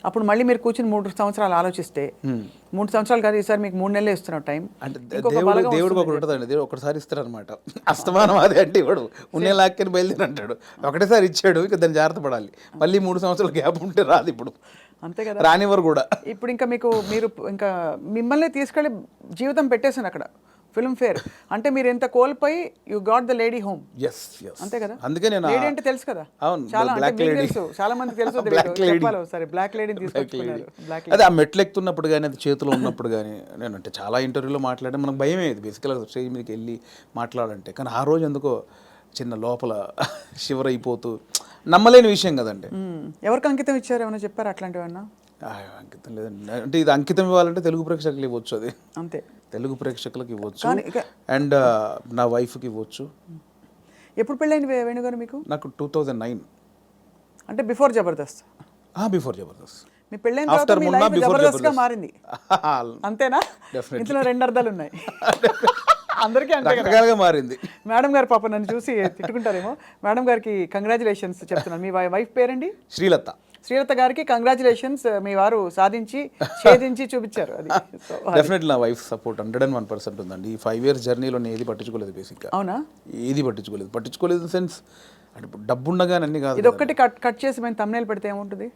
అప్పుడు మళ్ళీ మీరు కూర్చుని 3 సంవత్సరాలు ఆలోచిస్తే 3 సంవత్సరాలు కాదు, ఈసారి మీకు 3 నెలలు ఇస్తున్నాం టైం. అంటే దేవుడికి ఒకటి ఉంటుందండి, దేవుడు ఒకటిసారి ఇస్తారు అనమాట. అస్తమానం అదే అంటే ఇవ్వడు, ఉన్నే లాక్కని బయలుదేరి అంటాడు. ఒకటేసారి ఇచ్చాడు, ఇక దాన్ని జాగ్రత్త పడాలి. మళ్ళీ 3 సంవత్సరాల గ్యాప్ ఉంటే రాదు ఇప్పుడు, అంతే కదా, రానివ్వరు కూడా. ఇప్పుడు ఇంకా మీరు ఇంకా మిమ్మల్ని తీసుకెళ్ళి జీవితం పెట్టేశాను అక్కడ ఫిల్మ్ ఫేర్. అంటే మీరు ఎంత కోల్పోయి you got the lady home. అంతే కదా, అందుకే నేను లేడీ అంటే తెలుసు కదా, అవును, చాలా తెలుసు, చాలా మందికి తెలుసు. సరే, బ్లాక్ లేడీని తీసుకొచ్చుకున్నారు. అదే ఆ మెట్లు ఎక్కుతున్నప్పుడు కానీ, అది చేతిలో ఉన్నప్పుడు కానీ, నేను అంటే చాలా ఇంటర్వ్యూలో మాట్లాడే మనకు భయం అయ్యేది బేసికల్గా స్టేజ్ మీదకి వెళ్ళి మాట్లాడాలంటే. కానీ ఆ రోజు ఎందుకో చిన్న లోపల షివర్ అయిపోతూ, నమ్మలేని విషయం కదండి. ఎవరికి అంకితం ఇచ్చారు, ఏమైనా చెప్పారు అట్లాంటివన్నా? అంకితం లేదండి, అంటే ఇది అంకితం ఇవ్వాలంటే తెలుగు ప్రేక్షకులు ఇవ్వచ్చు, అది అంతే, తెలుగు ప్రేక్షకులకు ఇవ్వచ్చు, అండ్ నా వైఫ్కి ఇవ్వచ్చు. ఎప్పుడు పెళ్ళైంది వేణుగారు మీకు? నాకు 2009, అంటే బిఫోర్ జబర్దస్త్. బిఫోర్ జబర్దస్త్. మీ పెళ్ళైన తర్వాత మీ లైఫ్ జబర్దస్త్గా మారింది, అంతేనా? ఇందులో 2 అర్థాలు ఉన్నాయి. అందరికీ అంతే మారింది. మేడం గారు పాప నన్ను చూసి తిట్టుకుంటారేమో. మేడం గారికి కంగ్రాచులేషన్స్ చెప్తున్నాను. మీ వైఫ్ పేరండి? శ్రీలత. శ్రీలత గారికి కంగ్రాచులేషన్స్, మీ వారు సాధించి ఛేదించి చూపించారు. అది డెఫినెట్లీ నా వైఫ్ సపోర్ట్ 101% ఉందండి. ఈ 5 years జర్నీలో నేను ఏది పట్టించుకోలేదు బేసిక్గా. అవునా? ఏది పట్టించుకోలేదు ఇన్ సెన్స్, అంటే డబ్బు ఉండగానే అన్ని కాదు. ఇది ఒక్కటి కట్ చేసి మేము thumbnail పెడితే ఏముంటుంది?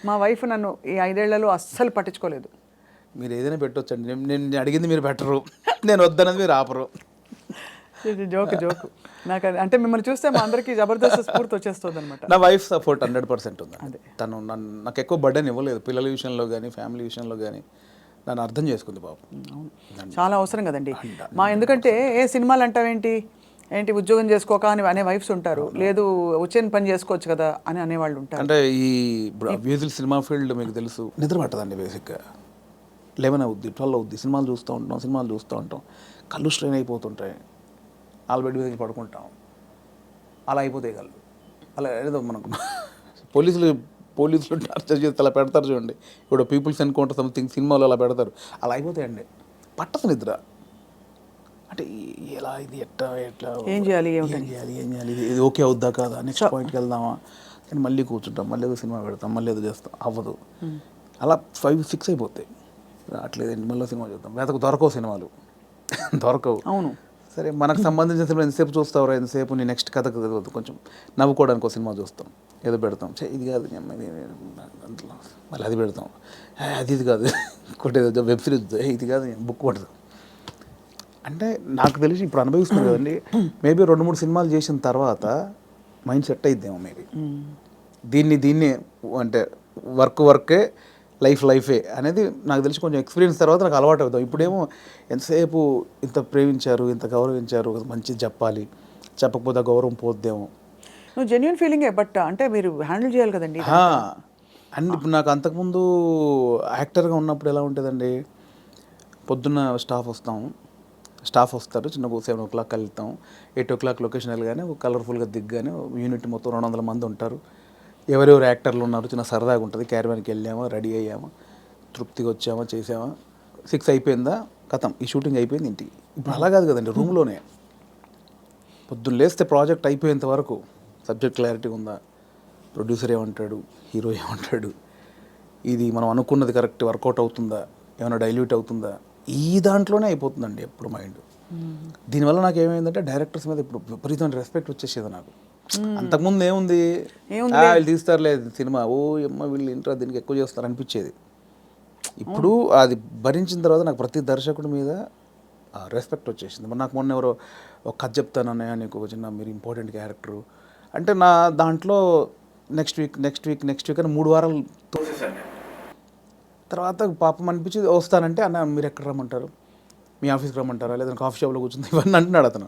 మా వైఫ్ నన్ను ఈ 5 ఏళ్లలో అస్సలు పట్టించుకోలేదు. మీరు ఏదైనా పెట్టొచ్చండి, నేను అడిగింది మీరు పెట్టరు, నేను వద్దన్నది మీరు ఆపరు. జోక్ నాకు అంటే మిమ్మల్ని చూస్తే మా అందరికీ జబర్దస్త్ స్ఫూర్తి వచ్చేస్తుంది అనమాట. నా వైఫ్ సపోర్ట్ 100% ఉంది. తను నాకు ఎక్కువ బర్డెన్ ఇవ్వలేదు, పిల్లల విషయంలో కానీ ఫ్యామిలీ విషయంలో కానీ నన్ను అర్థం చేసుకుంది పాపం. చాలా అవసరం కదండి ఎందుకంటే ఏ సినిమాలు అంటావేంటి, ఉద్యోగం చేసుకోక అని అనే వైఫ్స్ ఉంటారు, లేదు వచ్చిన పని చేసుకోవచ్చు కదా అని అనేవాళ్ళు ఉంటారు. అంటే ఈ మ్యూజిక్ సినిమా ఫీల్డ్ మీకు తెలుసు, నిద్ర పట్టదండి బేసిక్గా. 11 అవుద్ది, 12 అవుద్ది, సినిమాలు చూస్తూ ఉంటాం, కళ్ళు స్ట్రెయిన్ అయిపోతుంటాయి, బెడ్ మీద పడుకుంటాం, అలా అయిపోతాయి కళ్ళు. అలా ఏదో మనకు పోలీసులు టార్చర్ చేస్తే అలా పెడతారు చూడండి, ఇప్పుడు పీపుల్స్ ఎన్కౌంటర్ సంథింగ్ సినిమాలో అలా పెడతారు, అలా అయిపోతాయండి. పట్టదు నిద్ర. అంటే ఎలా ఇది ఎట్లా ఏం చేయాలి ఇది ఓకే అవుద్దా కాదా, నెక్స్ట్ పాయింట్కి వెళ్దామా అని మళ్ళీ కూర్చుంటాం, మళ్ళీ ఏదో సినిమా పెడతాం, మళ్ళీ ఏదో చేస్తాం, అవ్వదు. అలా 5-6 అయిపోతాయి. రావట్లేదండి, మళ్ళీ సినిమా చూద్దాం, దొరకవు సినిమాలు, దొరకవు. అవును, సరే మనకు సంబంధించిన సినిమా ఎంతసేపు చూస్తావు, ఎంతసేపు నీ నెక్స్ట్ కథ కొంచెం నవ్వుకోవడానికి ఒక సినిమా చూస్తాం, ఏదో పెడతాం, ఇది కాదు మళ్ళీ అది పెడతాం, ఇది కాదు ఇంకోటి ఏదో వెబ్ సిరీస్, ఇది కాదు బుక్ పడతాం. అంటే నాకు తెలిసి ఇప్పుడు అనుభవిస్తుంది కదండి, మేబీ 2-3 సినిమాలు చేసిన తర్వాత మైండ్ సెట్ అయిద్దేమో మేబీ. దీన్ని అంటే వర్కే లైఫే అనేది నాకు తెలిసి కొంచెం ఎక్స్పీరియన్స్ తర్వాత నాకు అలవాటు అవుతాం. ఇప్పుడేమో ఎంతసేపు ఇంత ప్రేమించారు, ఇంత గౌరవించారు, మంచిది చెప్పాలి, చెప్పకపోతే గౌరవం పోద్దేమో. నువ్వు జెన్యూన్ ఫీలింగే, బట్ అంటే మీరు హ్యాండిల్ చేయాలి కదండి. అండ్ ఇప్పుడు నాకు అంతకుముందు యాక్టర్గా ఉన్నప్పుడు ఎలా ఉంటుందండి, పొద్దున్న స్టాఫ్ వస్తారు, చిన్న 7 o'clock వెళ్తాం, 8 o'clock లొకేషన్ వెళ్ళగానే కలర్ఫుల్గా దిగ్గానే యూనిట్ మొత్తం 200 మంది ఉంటారు, ఎవరెవరు యాక్టర్లు ఉన్నారు, చిన్న సరదాగా ఉంటుంది, క్యారవాన్కి వెళ్ళామా, రెడీ అయ్యామా, తృప్తిగా వచ్చామా, చేసామా, 6 అయిపోయిందా, కథం, ఈ షూటింగ్ అయిపోయింది ఇంటికి. ఇప్పుడు అలా కాదు కదండి, రూమ్లోనే పొద్దున్న లేస్తే ప్రాజెక్ట్ అయిపోయేంత వరకు సబ్జెక్ట్ క్లారిటీ ఉందా, ప్రొడ్యూసర్ ఏమంటాడు, హీరో ఏమంటాడు, ఇది మనం అనుకున్నది కరెక్ట్ వర్కౌట్ అవుతుందా, ఏమైనా డైల్యూట్ అవుతుందా, ఈ దాంట్లోనే అయిపోతుందండి ఎప్పుడు మైండ్. దీనివల్ల నాకు ఏమైందంటే డైరెక్టర్స్ మీద ఇప్పుడు విపరీతమైన రెస్పెక్ట్ వచ్చేసేది నాకు. అంతకుముందు ఏముంది, వీళ్ళు తీస్తారులే సినిమా, వీళ్ళు ఇంట్రా దీనికి ఎక్కువ చేస్తారు అనిపించేది. ఇప్పుడు అది భరించిన తర్వాత నాకు ప్రతి దర్శకుడి మీద రెస్పెక్ట్ వచ్చేసింది. మరి నాకు మొన్న ఎవరో ఒక కథ చెప్తానన్నయ్య, నీకు ఒక చిన్న మీరు ఇంపార్టెంట్ క్యారెక్టరు అంటే, నా దాంట్లో నెక్స్ట్ వీక్ అని 3 వారాలు తోసేసాను. తర్వాత పాపం అనిపించింది, వస్తానంటే అన్న మీరు ఎక్కడ రమ్మంటారు, మీ ఆఫీస్కి రమ్మంటారా, లేదంటే కాఫీ షాప్లో కూర్చుంది, ఇవన్నీ అంటున్నాడు అతను.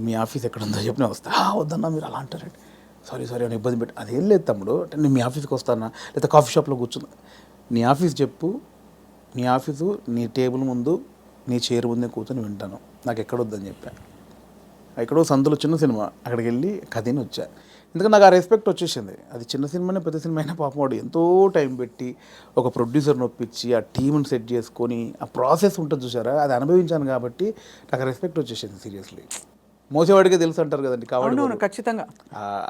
మీ ఆఫీస్ ఎక్కడ ఉందో చెప్పిన వస్తా, వద్దన్నా మీరు అలా అంటారండి, సారీ అని ఇబ్బంది పెట్టి, అదేం లేదు తమ్ముడు, అంటే నేను మీ ఆఫీస్కి వస్తానా, లేదా కాఫీ షాప్లో కూర్చుందా, నీ ఆఫీస్ చెప్పు, నీ ఆఫీసు నీ టేబుల్ ముందు నీ చైర్ ముందే కూర్చొని వింటాను, నాకు ఎక్కడొద్దని చెప్పాను. ఎక్కడో సందులో చిన్న సినిమా, అక్కడికి వెళ్ళి కథని వచ్చా. ఎందుకంటే నాకు ఆ రెస్పెక్ట్ వచ్చేసింది. అది చిన్న సినిమానే పెద్ద సినిమా అయినా పాపం వాడు ఎంతో టైం పెట్టి ఒక ప్రొడ్యూసర్ని ఒప్పించి ఆ టీంని సెట్ చేసుకొని ఆ ప్రాసెస్ ఉంటుంది చూసారా, అది అనుభవించాను కాబట్టి నాకు రెస్పెక్ట్ వచ్చేసింది. సీరియస్లీ మోసేవాడికే తెలుసు అంటారు కదండి కాబట్టి అవును ఖచ్చితంగా.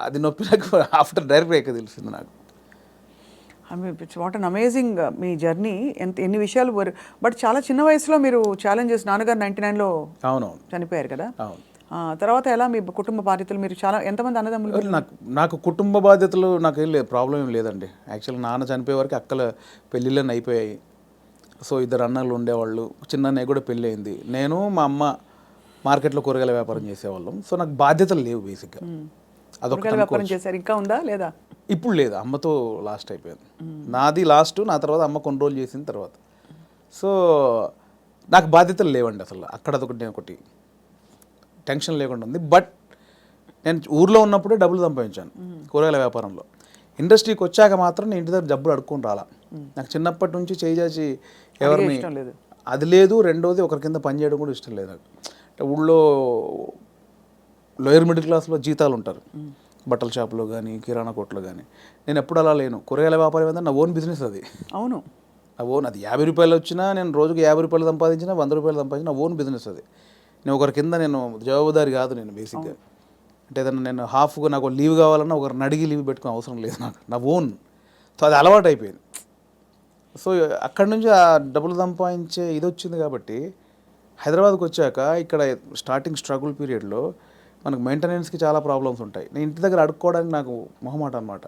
అది నొప్పి నాకు ఆఫ్టర్ డైరెక్ట్ అయ్యాక తెలిసింది నాకు. What an amazing me journey. ఎన్ని విషయాలు బట్ చాలా చిన్న వయసులో మీరు ఛాలెంజెస్, నాన్నగారు 99లో అవునవును చనిపోయారు కదా. అవును. తర్వాత ఎలా మీ కుటుంబ బాధ్యతలు, మీరు చాలా ఎంతమంది అన్నదమ్ములు? నాకు కుటుంబ బాధ్యతలు నాకేం లేదు, ప్రాబ్లం ఏం లేదండి. యాక్చువల్గా నాన్న చనిపోయే వరకు అక్కల పెళ్ళిళ్ళని అయిపోయాయి. సో 2 అన్నలు ఉండేవాళ్ళు, చిన్న అన్నయ్య కూడా పెళ్ళి అయింది. నేను మా అమ్మ మార్కెట్లో కూరగాయల వ్యాపారం చేసేవాళ్ళం. సో నాకు బాధ్యతలు లేవు బేసిక్గా. కూరగాయల వ్యాపారం చేశారు, ఇంకా ఉందా లేదా? ఇప్పుడు లేదు, అమ్మతో లాస్ట్ అయిపోయింది. నాది లాస్ట్, నా తర్వాత అమ్మ కొన్ని రోజులు చేసిన తర్వాత. సో నాకు బాధ్యతలు లేవండి అసలు. అక్కడ ఒకటి టెన్షన్ లేకుండా ఉంది. బట్ నేను ఊర్లో ఉన్నప్పుడే డబ్బులు సంపాదించాను కూరగాయల వ్యాపారంలో. ఇండస్ట్రీకి వచ్చాక మాత్రం నేను ఇంటి దగ్గర డబ్బులు అడుక్కొని రాలా. నాకు చిన్నప్పటి నుంచి చేసి ఎవరిని అది లేదు. రెండోది ఒకరి కింద పని చేయడం కూడా ఇష్టం లేదు నాకు. అంటే ఊళ్ళో లోయర్ మిడిల్ క్లాస్లో జీతాలు ఉంటారు, బట్టల షాప్లో కానీ కిరాణా కొట్లో కానీ. నేను ఎప్పుడు అలా లేను. కూరగాయల వ్యాపారం ఏంటంటే నా ఓన్ బిజినెస్ అది. అవును, నా ఓన్. అది 50 రూపాయలు వచ్చినా, నేను రోజుకి 50 రూపాయలు సంపాదించినా, 100 రూపాయలు సంపాదించిన, నా ఓన్ బిజినెస్ అది. నేను ఒకరి కింద నేను జవాబుదారి కాదు నేను బేసిక్గా. అంటే ఏదన్నా నేను హాఫ్గా నాకు లీవ్ కావాలన్నా ఒకరిని అడిగి లీవ్ పెట్టుకునే అవసరం లేదు నాకు, నా ఓన్. సో అది అలవాటు అయిపోయింది. సో అక్కడి నుంచి ఆ డబ్బులు సంపాదించే ఇది వచ్చింది కాబట్టి హైదరాబాద్కి వచ్చాక ఇక్కడ స్టార్టింగ్ స్ట్రగుల్ పీరియడ్లో మనకు మెయింటెనెన్స్కి చాలా ప్రాబ్లమ్స్ ఉంటాయి. నేను ఇంటి దగ్గర అడుక్కోవడానికి నాకు మొహమాట అనమాట.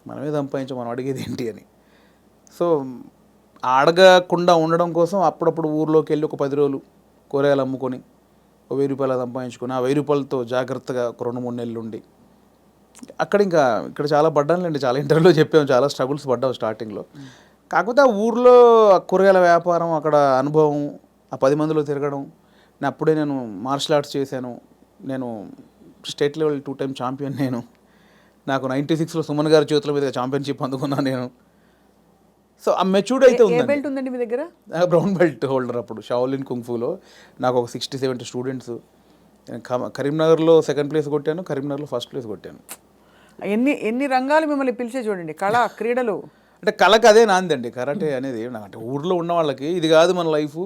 మనమే సంపాదించాం, మనం అడిగేది ఏంటి అని. సో అడగకుండా ఉండడం కోసం అప్పుడప్పుడు ఊర్లోకి వెళ్ళి ఒక 10 రోజులు కూరగాయలు అమ్ముకొని 1000 రూపాయలు సంపాదించుకొని, ఆ 1000 రూపాయలతో జాగ్రత్తగా ఒక 2-3 నెలలు ఉండి అక్కడ ఇక్కడ చాలా పడ్డానులేండి. చాలా ఇంటర్వ్యూలో చెప్పాము, చాలా స్ట్రగుల్స్ పడ్డాము స్టార్టింగ్లో. కాకపోతే ఆ ఊర్లో కూరగాయల వ్యాపారం, అక్కడ అనుభవం, ఆ 10 మందిలో తిరగడం. నేను మార్షల్ ఆర్ట్స్ చేశాను. నేను స్టేట్ లెవెల్ 2 టైమ్ ఛాంపియన్. నాకు 96లో సుమన్ గారి చేతుల మీద ఛాంపియన్షిప్ అందుకున్నాను నేను. సో ఆ మెచ్యూర్డ్ అయితే ఉందండి మీ దగ్గర. బ్రౌన్ బెల్ట్ హోల్డర్ అప్పుడు షాओलिन కుంగ్ఫూలో. నాకు ఒక 60-70 స్టూడెంట్స్. కరీంనగర్లో 2nd ప్లేస్ కొట్టాను, కరీంనగర్లో 1st ప్లేస్ కొట్టాను. ఎన్ని రంగాలు మిమ్మల్ని పిలిచే చూడండి. కళ, క్రీడలు. అంటే కళకు అదే నాందండి కరాటే అనేది. అంటే ఊర్లో ఉన్న వాళ్ళకి ఇది కాదు మన లైఫ్.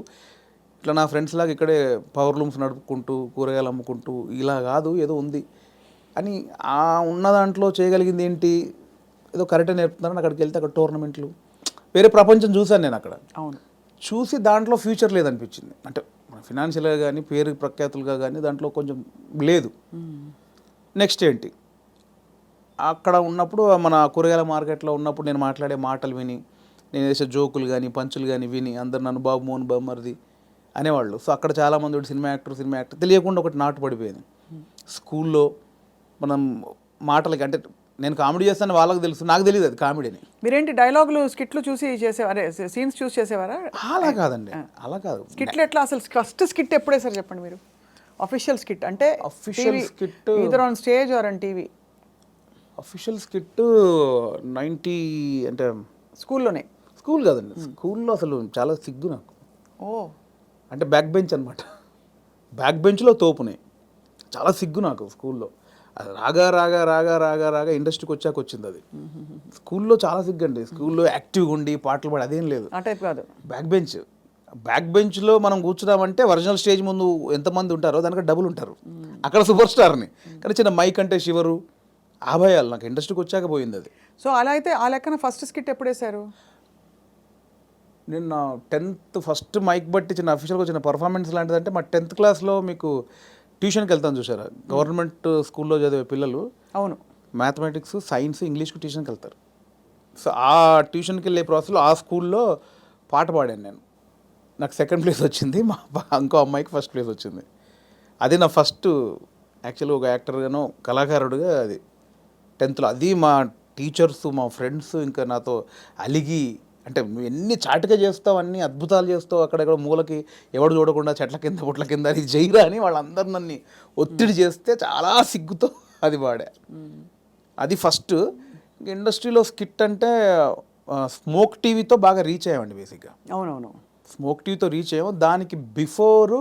ఇట్లా నా ఫ్రెండ్స్ లాగా ఇక్కడే పవర్ లూమ్స్ నడుపుకుంటూ కూరగాయలు అమ్ముకుంటూ ఇలా కాదు, ఏదో ఉంది అని. ఆ ఉన్న దాంట్లో చేయగలిగింది ఏంటి, ఏదో కరాటే నేర్పుతున్నారని అక్కడికి వెళ్తే అక్కడ టోర్నమెంట్లు, వేరే ప్రపంచం చూశాను నేను అక్కడ. అవును, చూసి దాంట్లో ఫ్యూచర్ లేదనిపించింది. అంటే ఫినాన్షియల్గా కానీ పేరు ప్రఖ్యాతులుగా కానీ దాంట్లో కొంచెం లేదు. నెక్స్ట్ ఏంటి, అక్కడ ఉన్నప్పుడు మన కూరగాయల మార్కెట్లో ఉన్నప్పుడు నేను మాట్లాడే మాటలు విని, నేను వేసే జోకులు కానీ పంచులు కానీ విని అందరు నన్ను బాబు మోహన్ బామ్మర్ది అనేవాళ్ళు. సో అక్కడ చాలామంది సినిమా యాక్టర్ తెలియకుండా ఒకటి నాటు పడిపోయింది. స్కూల్లో మనం మాటలకి, అంటే నేను కామెడీ చేస్తాను వాళ్ళకి తెలుసు, నాకు తెలియదు అది కామెడీని. మీరేంటి డైలాగులు, స్కిట్లు చూసి చేసేవారే, సీన్స్ చూసి చేసేవారా? అలా కాదండి, అలా కాదు. స్కిట్లు ఎట్లా అసలు? ఫస్ట్ స్కిట్ ఎప్పుడే సార్ చెప్పండి మీరు? అఫీషియల్ స్కిట్ అంటే official skit either on stage or on TV. Official skit 90 అంటే స్కూల్లోనే. స్కూల్ కాదండి, స్కూల్లో అసలు చాలా సిగ్గు నాకు. ఓ, అంటే బ్యాక్ బెంచ్ అనమాట. బ్యాక్ బెంచ్లో తోపునే, చాలా సిగ్గు నాకు స్కూల్లో. అది రాగా ఇండస్ట్రీకి వచ్చాక వచ్చింది అది. స్కూల్లో చాలా సిగ్గు అండి. స్కూల్లో యాక్టివ్గా ఉండి పాటలు పాడి అదేం లేదు. ఆ టైప్ కాదు. బ్యాక్ బెంచ్లో మనం కూర్చున్నామంటే ఒరిజినల్ స్టేజ్ ముందు ఎంతమంది ఉంటారో దానికి డబుల్ ఉంటారు. అక్కడ సూపర్ స్టార్ని. కానీ చిన్న మైక్ అంటే శివరు, ఆ భయాలు నాకు ఇండస్ట్రీకి వచ్చాక పోయింది అది. సో అలా అయితే ఆ లెక్కన ఫస్ట్ స్కిట్ ఎప్పుడు వేశారు? నేను 10th ఫస్ట్ మైక్ బట్టి చిన్న అఫీషియల్గా వచ్చిన పర్ఫార్మెన్స్ లాంటిది. అంటే మా 10th క్లాస్లో మీకు ట్యూషన్కి వెళ్తాను చూసారా, గవర్నమెంట్ స్కూల్లో చదివే పిల్లలు. అవును, మ్యాథమెటిక్స్, సైన్స్, ఇంగ్లీష్కి ట్యూషన్కి వెళ్తారు. సో ఆ ట్యూషన్కి వెళ్ళే ప్రాసెస్లో ఆ స్కూల్లో పాట పాడాను నేను. నాకు 2nd ప్లేస్ వచ్చింది, మా ఇంకో అమ్మాయికి 1st ప్లేస్ వచ్చింది. అది నా ఫస్ట్ యాక్చువల్గా ఒక యాక్టర్గానో కళాకారుడుగా అది 10thలో. అది మా టీచర్స్, మా ఫ్రెండ్స్ ఇంకా నాతో అలిగి, అంటే నువ్వు ఎన్ని చాటుగా చేస్తావు, అన్ని అద్భుతాలు చేస్తావు, అక్కడెక్కడ మూలకి ఎవడు చూడకుండా చెట్ల కింద పుట్ల కింద అది జైరా అని వాళ్ళందరూ నన్ను ఒత్తిడి చేస్తే చాలా సిగ్గుతో అది పాడా. అది ఫస్ట్. ఇండస్ట్రీలో స్కిట్ అంటే స్మోక్ టీవీతో బాగా రీచ్ అయ్యామండి బేసిక్గా. అవునవును. స్మోక్ టీతో రీచ్ అయ్యాము. దానికి బిఫోరు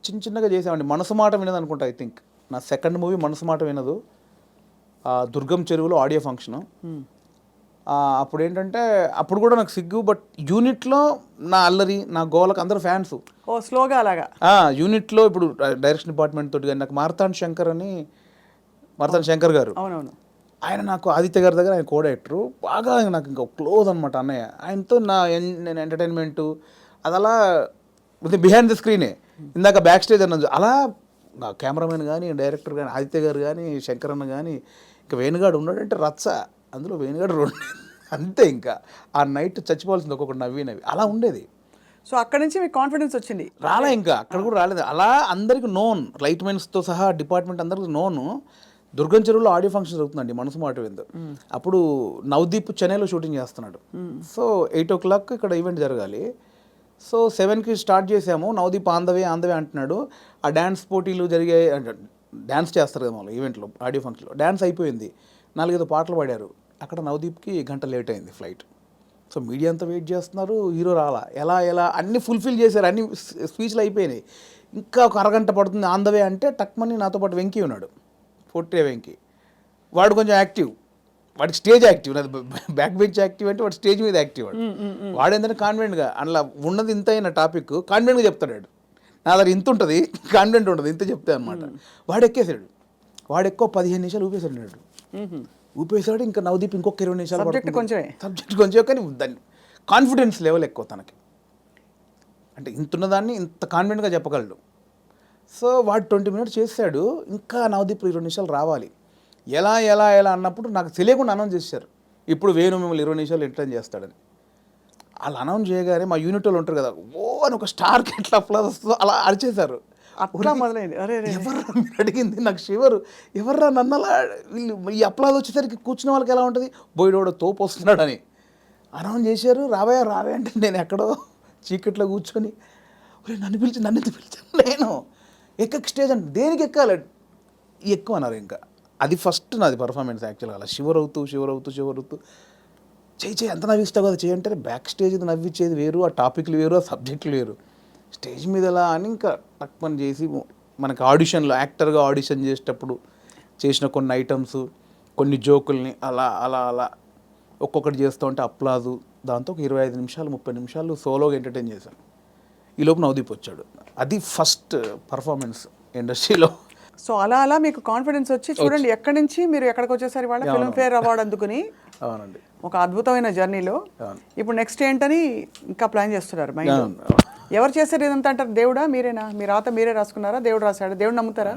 చిన్న చిన్నగా చేసామండి. మనసు మాట వినదు అనుకుంటా, ఐ థింక్ నా సెకండ్ మూవీ మనసు మాట వినదు. దుర్గం చెరువులో ఆడియో ఫంక్షను. అప్పుడు ఏంటంటే అప్పుడు కూడా నాకు సిగ్గు, బట్ యూనిట్లో నా అల్లరి నా గోలకు అందరూ ఫ్యాన్స్. ఓ స్లోగా అలాగా యూనిట్లో ఇప్పుడు డైరెక్షన్ డిపార్ట్మెంట్ తోటి కానీ నాకు మార్తాండ్ శంకర్ గారు, అవునవును, ఆయన నాకు ఆదిత్య గారి దగ్గర ఆయన కో డైరెక్టరు, బాగా నాకు ఇంకా క్లోజ్ అనమాట అన్నయ్య. ఆయనతో నేను ఎంటర్టైన్మెంటు అది అలా బిహైండ్ ద స్క్రీనే, ఇందాక బ్యాక్ స్టేజ్ అన్నది అలా. నా కెమెరామెన్ కానీ డైరెక్టర్ కానీ ఆదిత్య గారు కానీ శంకర్ అన్న కానీ ఇంకా వేణుగాడు ఉన్నాడంటే రచ్చ, అందులో వేణుగాడు రెండు అంతే. ఇంకా ఆ నైట్ చచ్చిపోవాల్సింది ఒక్కొక్కటి నవ్వి అలా ఉండేది. సో అక్కడ నుంచి మీకు కాన్ఫిడెన్స్ వచ్చింది? రాలే, ఇంకా అక్కడ కూడా రాలేదు. అలా అందరికి నోన్, లైట్ మెన్స్తో సహా డిపార్ట్మెంట్ అందరికి నోను. దుర్గం చెరువులో ఆడియో ఫంక్షన్ జరుగుతుందండి మనసు మాట విందు. అప్పుడు నవదీప్ చెన్నైలో షూటింగ్ చేస్తున్నాడు. సో 8 o'clock ఇక్కడ ఈవెంట్ జరగాలి. సో 7కి స్టార్ట్ చేసాము. నవదీప్ ఆందవే అంటున్నాడు. ఆ డ్యాన్స్ పోటీలు జరిగాయి, డ్యాన్స్ చేస్తారు కదా వాళ్ళు ఈవెంట్లో, ఆడియో ఫంక్షన్లో డ్యాన్స్ అయిపోయింది. 4-5 పాటలు పాడారు. అక్కడ నవదీప్కి గంట లేట్ అయింది ఫ్లైట్. సో మీడియా అంతా వెయిట్ చేస్తున్నారు, హీరో రాలా. ఎలా అన్నీ ఫుల్ఫిల్ చేశారు, అన్ని స్పీచ్లు అయిపోయినాయి. ఇంకా ఒక అరగంట పడుతుంది ఆందవే అంటే టక్మని నాతో పాటు వెంకీ ఉన్నాడు, పొట్టే వెంకీ. వాడు కొంచెం యాక్టివ్, వాడికి స్టేజ్ యాక్టివ్, నాది బ్యాక్ బెంచ్ యాక్టివ్ అంటే వాడు స్టేజ్ మీద యాక్టివ్. వాడు ఏంటంటే కాన్ఫిడెంట్గా అందులో ఉన్నది ఇంత అయిన టాపిక్ కాన్ఫిడెంట్గా చెప్తాడు. నా దగ్గర ఇంత ఉంటుంది, కాన్ఫిడెంట్ ఉంటుంది, ఇంత చెప్తే అనమాట. వాడు ఎక్కేసాడు, వాడు ఎక్కువ 15 నిమిషాలు ఊపేసాడు. ఇంకా నవదీప్ ఇంకొక 20 నిమిషాలు సబ్జెక్ట్ కొంచెం, కానీ దాన్ని కాన్ఫిడెన్స్ లెవెల్ ఎక్కువ తనకి, అంటే ఇంతున్నదాన్ని ఇంత కాన్ఫిడెంట్గా చెప్పగలడు. సో వాడు 20 minutes చేశాడు. ఇంకా నవదీప్ 20 నిమిషాలు రావాలి. ఎలా అన్నప్పుడు నాకు తెలియకుండా అనౌన్స్ చేశారు, ఇప్పుడు వేణు మిమ్మల్ని 20 నిమిషాలు ఎంటర్టైన్ చేస్తాడని. వాళ్ళు అనౌన్స్ చేయగానే మా యూనిట్ వాళ్ళు ఉంటారు కదా, ఓ అని ఒక స్టార్కి ఎట్లా అప్లాజ్ వస్తుందో అలా అరిచేశారు. అట్లా మొదలైంది. ఎవర్రా మీరు అడిగింది, నాకు షివరు, ఎవర్రా నన్నలా వీళ్ళు ఈ అప్లాజ్ వచ్చేసరికి కూర్చున్న వాళ్ళకి ఎలా ఉంటుంది, బోయిడోడ తోపు వస్తున్నాడని అనౌన్స్ చేశారు. రావే అంటే నేను ఎక్కడో చీకట్లో కూర్చొని నన్ను పిలిచాను నేను ఎక్కకి స్టేజ్ అంటే దేనికి ఎక్కాలి ఎక్కువ అన్నారు. ఇంకా అది ఫస్ట్ నాది పర్ఫార్మెన్స్ యాక్చువల్గా. అలా షివర్ అవుతూ చేయి ఎంత నవ్విస్తావు కదా చేయంటే బ్యాక్ స్టేజ్ నవ్విచ్చేది వేరు, ఆ టాపిక్లు వేరు, ఆ సబ్జెక్టులు వేరు. స్టేజ్ మీద ఎలా అని ఇంకా టక్ చేసి మనకి ఆడిషన్లో యాక్టర్గా ఆడిషన్ చేసేటప్పుడు చేసిన కొన్ని ఐటమ్స్, కొన్ని జోకుల్ని అలా ఒక్కొక్కటి చేస్తూ ఉంటే అప్లాజు, దాంతో ఒక 25 నిమిషాలు 30 నిమిషాలు సోలోగా ఎంటర్టైన్ చేశాను. ఈ లోపు నవదీప్ వచ్చాడు. అది ఫస్ట్ పర్ఫార్మెన్స్ ఇండస్ట్రీలో. సో అలా మీకు కాన్ఫిడెన్స్ వచ్చి చూడండి ఎక్కడి నుంచి మీరు ఎక్కడికి వచ్చేసరి వాళ్ళ ఫిల్మ్ఫేర్ అవార్డు అందుకుని. అవునండి, ఒక అద్భుతమైన జర్నీలో. ఇప్పుడు నెక్స్ట్ ఏంటని ఇంకా ప్లాన్ చేస్తున్నారు మైండ్. ఎవరు చేశారు ఇదంతా అంటారు? దేవుడా, మీరేనా? మీ రాత మీరే రాసుకున్నారా? దేవుడు రాశాడు? దేవుడు నమ్ముతారా?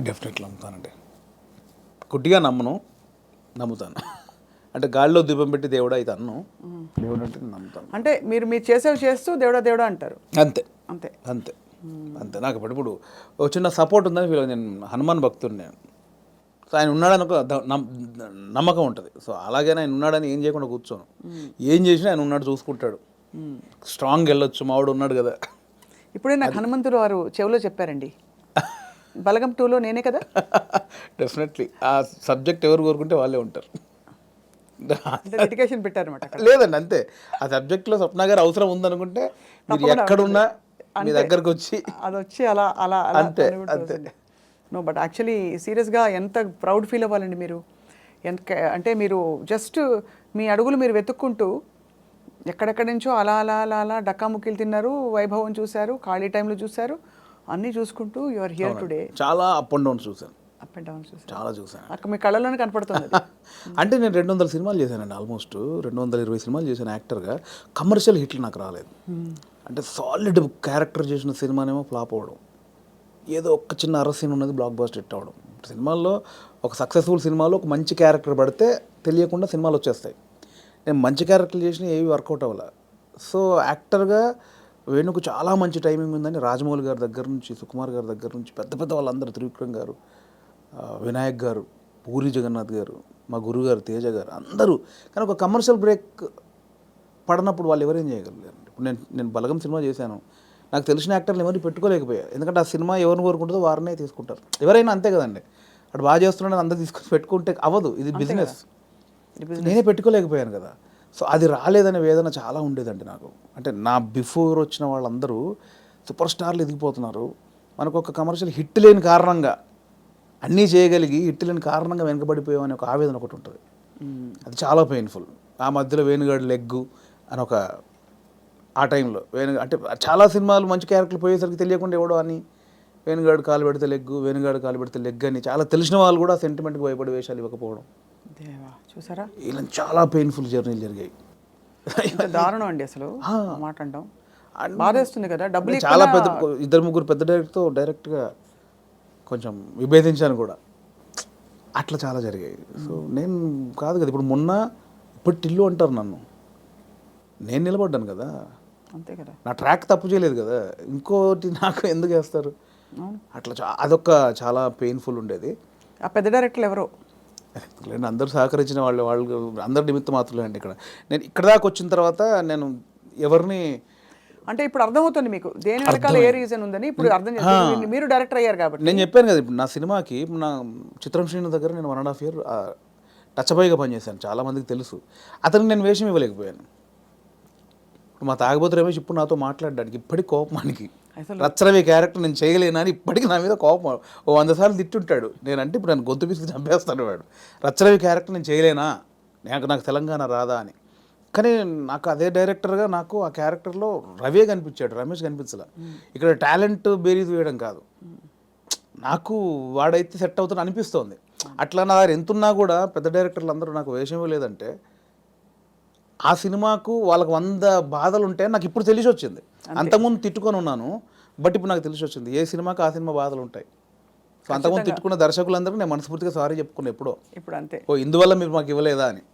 డెఫినెట్లీ నమ్ముతానండి. గుడ్డిగా నమ్ముతాను. అంటే గాలిలో దీపం పెట్టి దేవుడా అయితే అన్ను, దేవుడు అంటే నమ్ముతాను. అంటే మీరు చేస్తూ దేవుడా అంటారు. అంతే. నాకు ఇప్పుడు చిన్న సపోర్ట్ ఉందని ఫీల్. నేను హనుమాన్ భక్తుడు, నేను సో ఆయన ఉన్నాడని ఒక నమ్మకం ఉంటుంది. సో అలాగే ఆయన ఉన్నాడని ఏం చేయకుండా కూర్చోను, ఏం చేసినా ఆయన ఉన్నాడు, చూసుకుంటాడు. స్ట్రాంగ్ వెళ్ళొచ్చు, మావాడు ఉన్నాడు కదా. ఇప్పుడే నాకు హనుమంతుడు వారు చెవిలో చెప్పారండి, బలగం 2లో నేనే కదా. డెఫినెట్లీ ఆ సబ్జెక్ట్ ఎవరు కోరుకుంటే వాళ్ళే ఉంటారు. డెడికేషన్ పెట్టారన్నమాట. లేదండి, అంతే. ఆ సబ్జెక్ట్లో స్వప్న గారు అవసరం ఉందనుకుంటే మీరు ఎక్కడున్నా మీ దగ్గరకు వచ్చి అది వచ్చి అలా అంతే. నో, బట్ యాక్చువల్లీ సీరియస్గా ఎంత ప్రౌడ్ ఫీల్ అవ్వాలండి మీరు. అంటే మీరు జస్ట్ మీ అడుగులు మీరు వెతుక్కుంటూ ఎక్కడెక్కడి నుంచో అలా డక్కాముక్కీలు తిన్నారు, వైభవం చూశారు, ఖాళీ టైంలో చూశారు, అన్నీ చూసుకుంటూ యు ఆర్ హియర్ టుడే. చాలా అప్ అండ్ డౌన్ చూశాను. చాలా చూసాను. అక్కడ మీ కళ్ళలోనే కనపడుతుంది. అంటే నేను 200 సినిమాలు చేశానండి, ఆల్మోస్ట్ 220 సినిమాలు చేశాను యాక్టర్గా. కమర్షియల్ హిట్లు నాకు రాలేదు. అంటే సాలిడ్ క్యారెక్టర్ చేసిన సినిమానేమో ఫ్లాప్ అవ్వడం, ఏదో ఒక్క చిన్న అరసీన్ ఉన్నది బ్లాక్ బస్టర్ హిట్ అవ్వడం. సినిమాల్లో ఒక సక్సెస్ఫుల్ సినిమాలో ఒక మంచి క్యారెక్టర్ పడితే తెలియకుండా సినిమాలు వచ్చేస్తాయి. నేను మంచి క్యారెక్టర్లు చేసిన ఏవి వర్కౌట్ అవ్వాలి. సో యాక్టర్గా వేణుకు చాలా మంచి టైమింగ్ ఉందని రాజమౌళి గారి దగ్గర నుంచి, సుకుమార్ గారి దగ్గర నుంచి, పెద్ద వాళ్ళందరూ, త్రివిక్రమ్ గారు, వినాయక్ గారు, పూరి జగన్నాథ్ గారు, మా గురువు గారు తేజ గారు, అందరూ. కానీ ఒక కమర్షియల్ బ్రేక్ పడినప్పుడు వాళ్ళు ఎవరేం చేయగలిగారు? ఇప్పుడు నేను బలగం సినిమా చేశాను, నాకు తెలిసిన యాక్టర్లు ఎవరిని పెట్టుకోలేకపోయారు. ఎందుకంటే ఆ సినిమా ఎవరిని కోరుకుంటుందో వారినే తీసుకుంటారు. ఎవరైనా అంతే కదండి, అటు బాగా చేస్తున్నాడని అందరూ తీసుకొని పెట్టుకుంటే అవ్వదు. ఇది బిజినెస్. నేనే పెట్టుకోలేకపోయాను కదా. సో అది రాలేదనే వేదన చాలా ఉండేదండి నాకు. అంటే నా బిఫోర్ వచ్చిన వాళ్ళందరూ సూపర్ స్టార్లు ఎదిగిపోతున్నారు, మనకు ఒక కమర్షియల్ హిట్ లేని కారణంగా, అన్నీ చేయగలిగి హిట్ లేని కారణంగా వెనకబడిపోయామనే ఒక ఆవేదన ఒకటి ఉంటుంది. అది చాలా పెయిన్ఫుల్. ఆ మధ్యలో వేణుగాడు లెగ్గు అని ఒక ఆ టైంలో అంటే చాలా సినిమాలు మంచి క్యారెక్టర్లు పోయేసరికి తెలియకుండా ఎవడో అని వేణుగాడు కాలు పెడితే లెగ్గు, వేణుగాడు కాలు పెడితే లెగ్ అని చాలా తెలిసిన వాళ్ళు కూడా సెంటిమెంట్కి భయపడి వేషాలు ఇవ్వకపోవడం, దేవా చూసారా, ఇలా చాలా పెయిన్ఫుల్ జర్నీలు జరిగాయి. ఎంత దారుణం అండి అసలు మాట అంటాం. బాధేస్తుంది కదా, డబ్బులు చాలా పెద్ద 2-3 పెద్ద డైరెక్టర్తో డైరెక్ట్గా కొంచెం విభేదించాను కూడా, అట్లా చాలా జరిగాయి. సో నేను కాదు కదా ఇప్పుడు మొన్న ఇప్పుడు టిల్లు అంటారు నన్ను, నేను నిలబడ్డాను కదా, అంతే కదా, నా ట్రాక్ తప్పు చేయలేదు కదా, ఇంకోటి నాకు ఎందుకు వేస్తారు అట్లా. అదొక చాలా పెయిన్ఫుల్ ఉండేది. ఆ పెద్ద డైరెక్టర్లు ఎవరో అందరూ సహకరించిన వాళ్ళు అందరి నిమిత్తం మాత్రమే అండి. ఇక్కడ నేను ఇక్కడ దాకా వచ్చిన తర్వాత నేను ఎవరిని అంటే ఇప్పుడు అర్థమవుతుంది మీకు దేని వెనకాల ఏ రీజన్ ఉందని ఇప్పుడు అర్థం చేస్తుంది. మీరు డైరెక్టర్ అయ్యారు కాబట్టి నేను చెప్పాను కదా, ఇప్పుడు నా సినిమాకి నా చిత్రం శ్రీను దగ్గర నేను 1.5 year టచ్ బాయ్గా పనిచేశాను, చాలామందికి తెలుసు. అతనికి నేను వేషం ఇవ్వలేకపోయాను. మా తాగబోతు రమేష్ ఇప్పుడు నాతో మాట్లాడడానికి ఇప్పటికి కోపమానికి రచ్చరవి క్యారెక్టర్ నేను చేయలేనని ఇప్పటికీ నా మీద కోపం 100 సార్లు తిట్టుంటాడు. నేనంటే ఇప్పుడు నన్ను గొంతు పిసికి చంపేస్తాను వాడు, రచ్చరవి క్యారెక్టర్ నేను చేయలేనా, నాకు తెలంగాణ రాదా అని. కానీ నాకు అదే డైరెక్టర్గా నాకు ఆ క్యారెక్టర్లో రవే కనిపించాడు, రమేష్ కనిపించలే. ఇక్కడ టాలెంట్ బేరీజ్ వేయడం కాదు, నాకు వాడైతే సెట్ అవుతుంది అనిపిస్తోంది. అట్లా నా దగ్గర ఎంతున్నా కూడా పెద్ద డైరెక్టర్లు అందరూ నాకు వేషం ఇవ్వలేదంటే ఆ సినిమాకు వాళ్ళకి 100 బాధలు ఉంటాయి నాకు ఇప్పుడు తెలిసి వచ్చింది. అంతకుముందు తిట్టుకొని ఉన్నాను, బట్ ఇప్పుడు నాకు తెలిసి వచ్చింది ఏ సినిమాకి ఆ సినిమా బాధలు ఉంటాయి. సో అంతకుముందు తిట్టుకున్న దర్శకులందరూ నేను మనస్ఫూర్తిగా సారీ చెప్పుకున్నా ఎప్పుడో, ఇప్పుడు అంతే ఇందువల్ల మీరు మాకు ఇవ్వలేదా అని.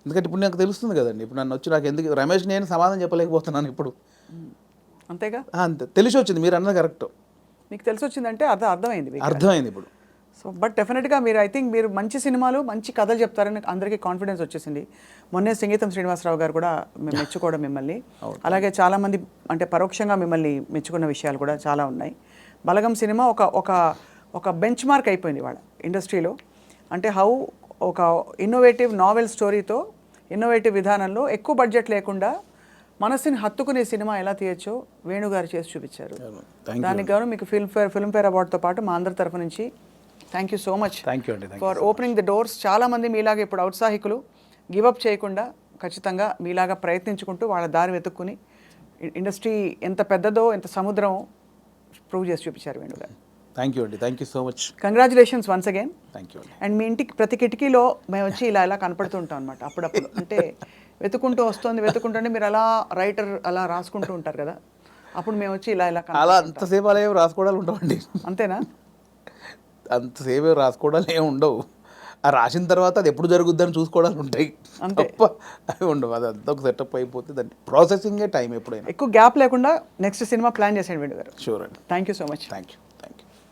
ఎందుకంటే ఇప్పుడు నాకు తెలుస్తుంది కదండి, ఇప్పుడు నన్ను వచ్చి నాకు ఎందుకు రమేష్ నేను సమాధానం చెప్పలేకపోతున్నాను ఇప్పుడు, అంతేగా, అంతే తెలిసి వచ్చింది. మీరు అన్నది కరెక్ట్, మీకు తెలిసి వచ్చిందంటే అర్థమైంది అర్థమైంది ఇప్పుడు. సో బట్ డెఫినెట్గా మీరు ఐ థింక్ మీరు మంచి సినిమాలు మంచి కథలు చెప్తారని అందరికీ కాన్ఫిడెన్స్ వచ్చేసింది. మొన్నే సంగీతం శ్రీనివాసరావు గారు కూడా మెచ్చుకోవడం మిమ్మల్ని, అలాగే చాలామంది అంటే పరోక్షంగా మిమ్మల్ని మెచ్చుకున్న విషయాలు కూడా చాలా ఉన్నాయి. బలగం సినిమా ఒక బెంచ్ మార్క్ అయిపోయింది వాళ్ళ ఇండస్ట్రీలో. అంటే హౌ ఒక ఇన్నోవేటివ్ నావెల్ స్టోరీతో ఇన్నోవేటివ్ విధానంలో ఎక్కువ బడ్జెట్ లేకుండా మనసుని హత్తుకునే సినిమా ఎలా తీయచ్చో వేణుగారు చేసి చూపించారు. దానికి గాను మీకు ఫిల్మ్ఫేర్ అవార్డుతో పాటు మా అందరి తరఫు నుంచి thank you so much for opening the doors. చాలామంది మీలాగా ఇప్పుడు ఔత్సాహికులు గివప్ చేయకుండా ఖచ్చితంగా మీలాగా ప్రయత్నించుకుంటూ వాళ్ళ దారి వెతుక్కుని ఇండస్ట్రీ ఎంత పెద్దదో ఎంత సముద్రం ప్రూవ్ చేసి చూపించారు వేణుగారు. థ్యాంక్ యూ అండి, thank you so much, congratulations once again. Thank you. And మీ ఇంటికి ప్రతి కిటికీలో మేము వచ్చి ఇలా కనపడుతూ ఉంటాం అనమాట అప్పుడప్పుడు. అంటే వెతుకుంటూ వెతుకుంటుంటే మీరు అలా రైటర్ అలా రాసుకుంటూ ఉంటారు కదా, అప్పుడు మేము వచ్చి ఇలా అలా అంతసేపు అలా రాసుకోవడాలు ఉండవండి. అంతేనా? అంతసేపు రాసుకోవడాలు ఏమి ఉండవు, ఆ రాసిన తర్వాత అది ఎప్పుడు జరుగుద్దని చూసుకోవడాలు ఉంటాయి తప్ప అవి ఉండవు. అది అంతా ఒక సెటప్ అయిపోతే దాన్ని ప్రాసెసింగే టైం ఎప్పుడైనా. ఎక్కువ గ్యాప్ లేకుండా నెక్స్ట్ సినిమా ప్లాన్ చేసేయండి వేణు గారు. షూర్ అండి, thank you so much. Thank you.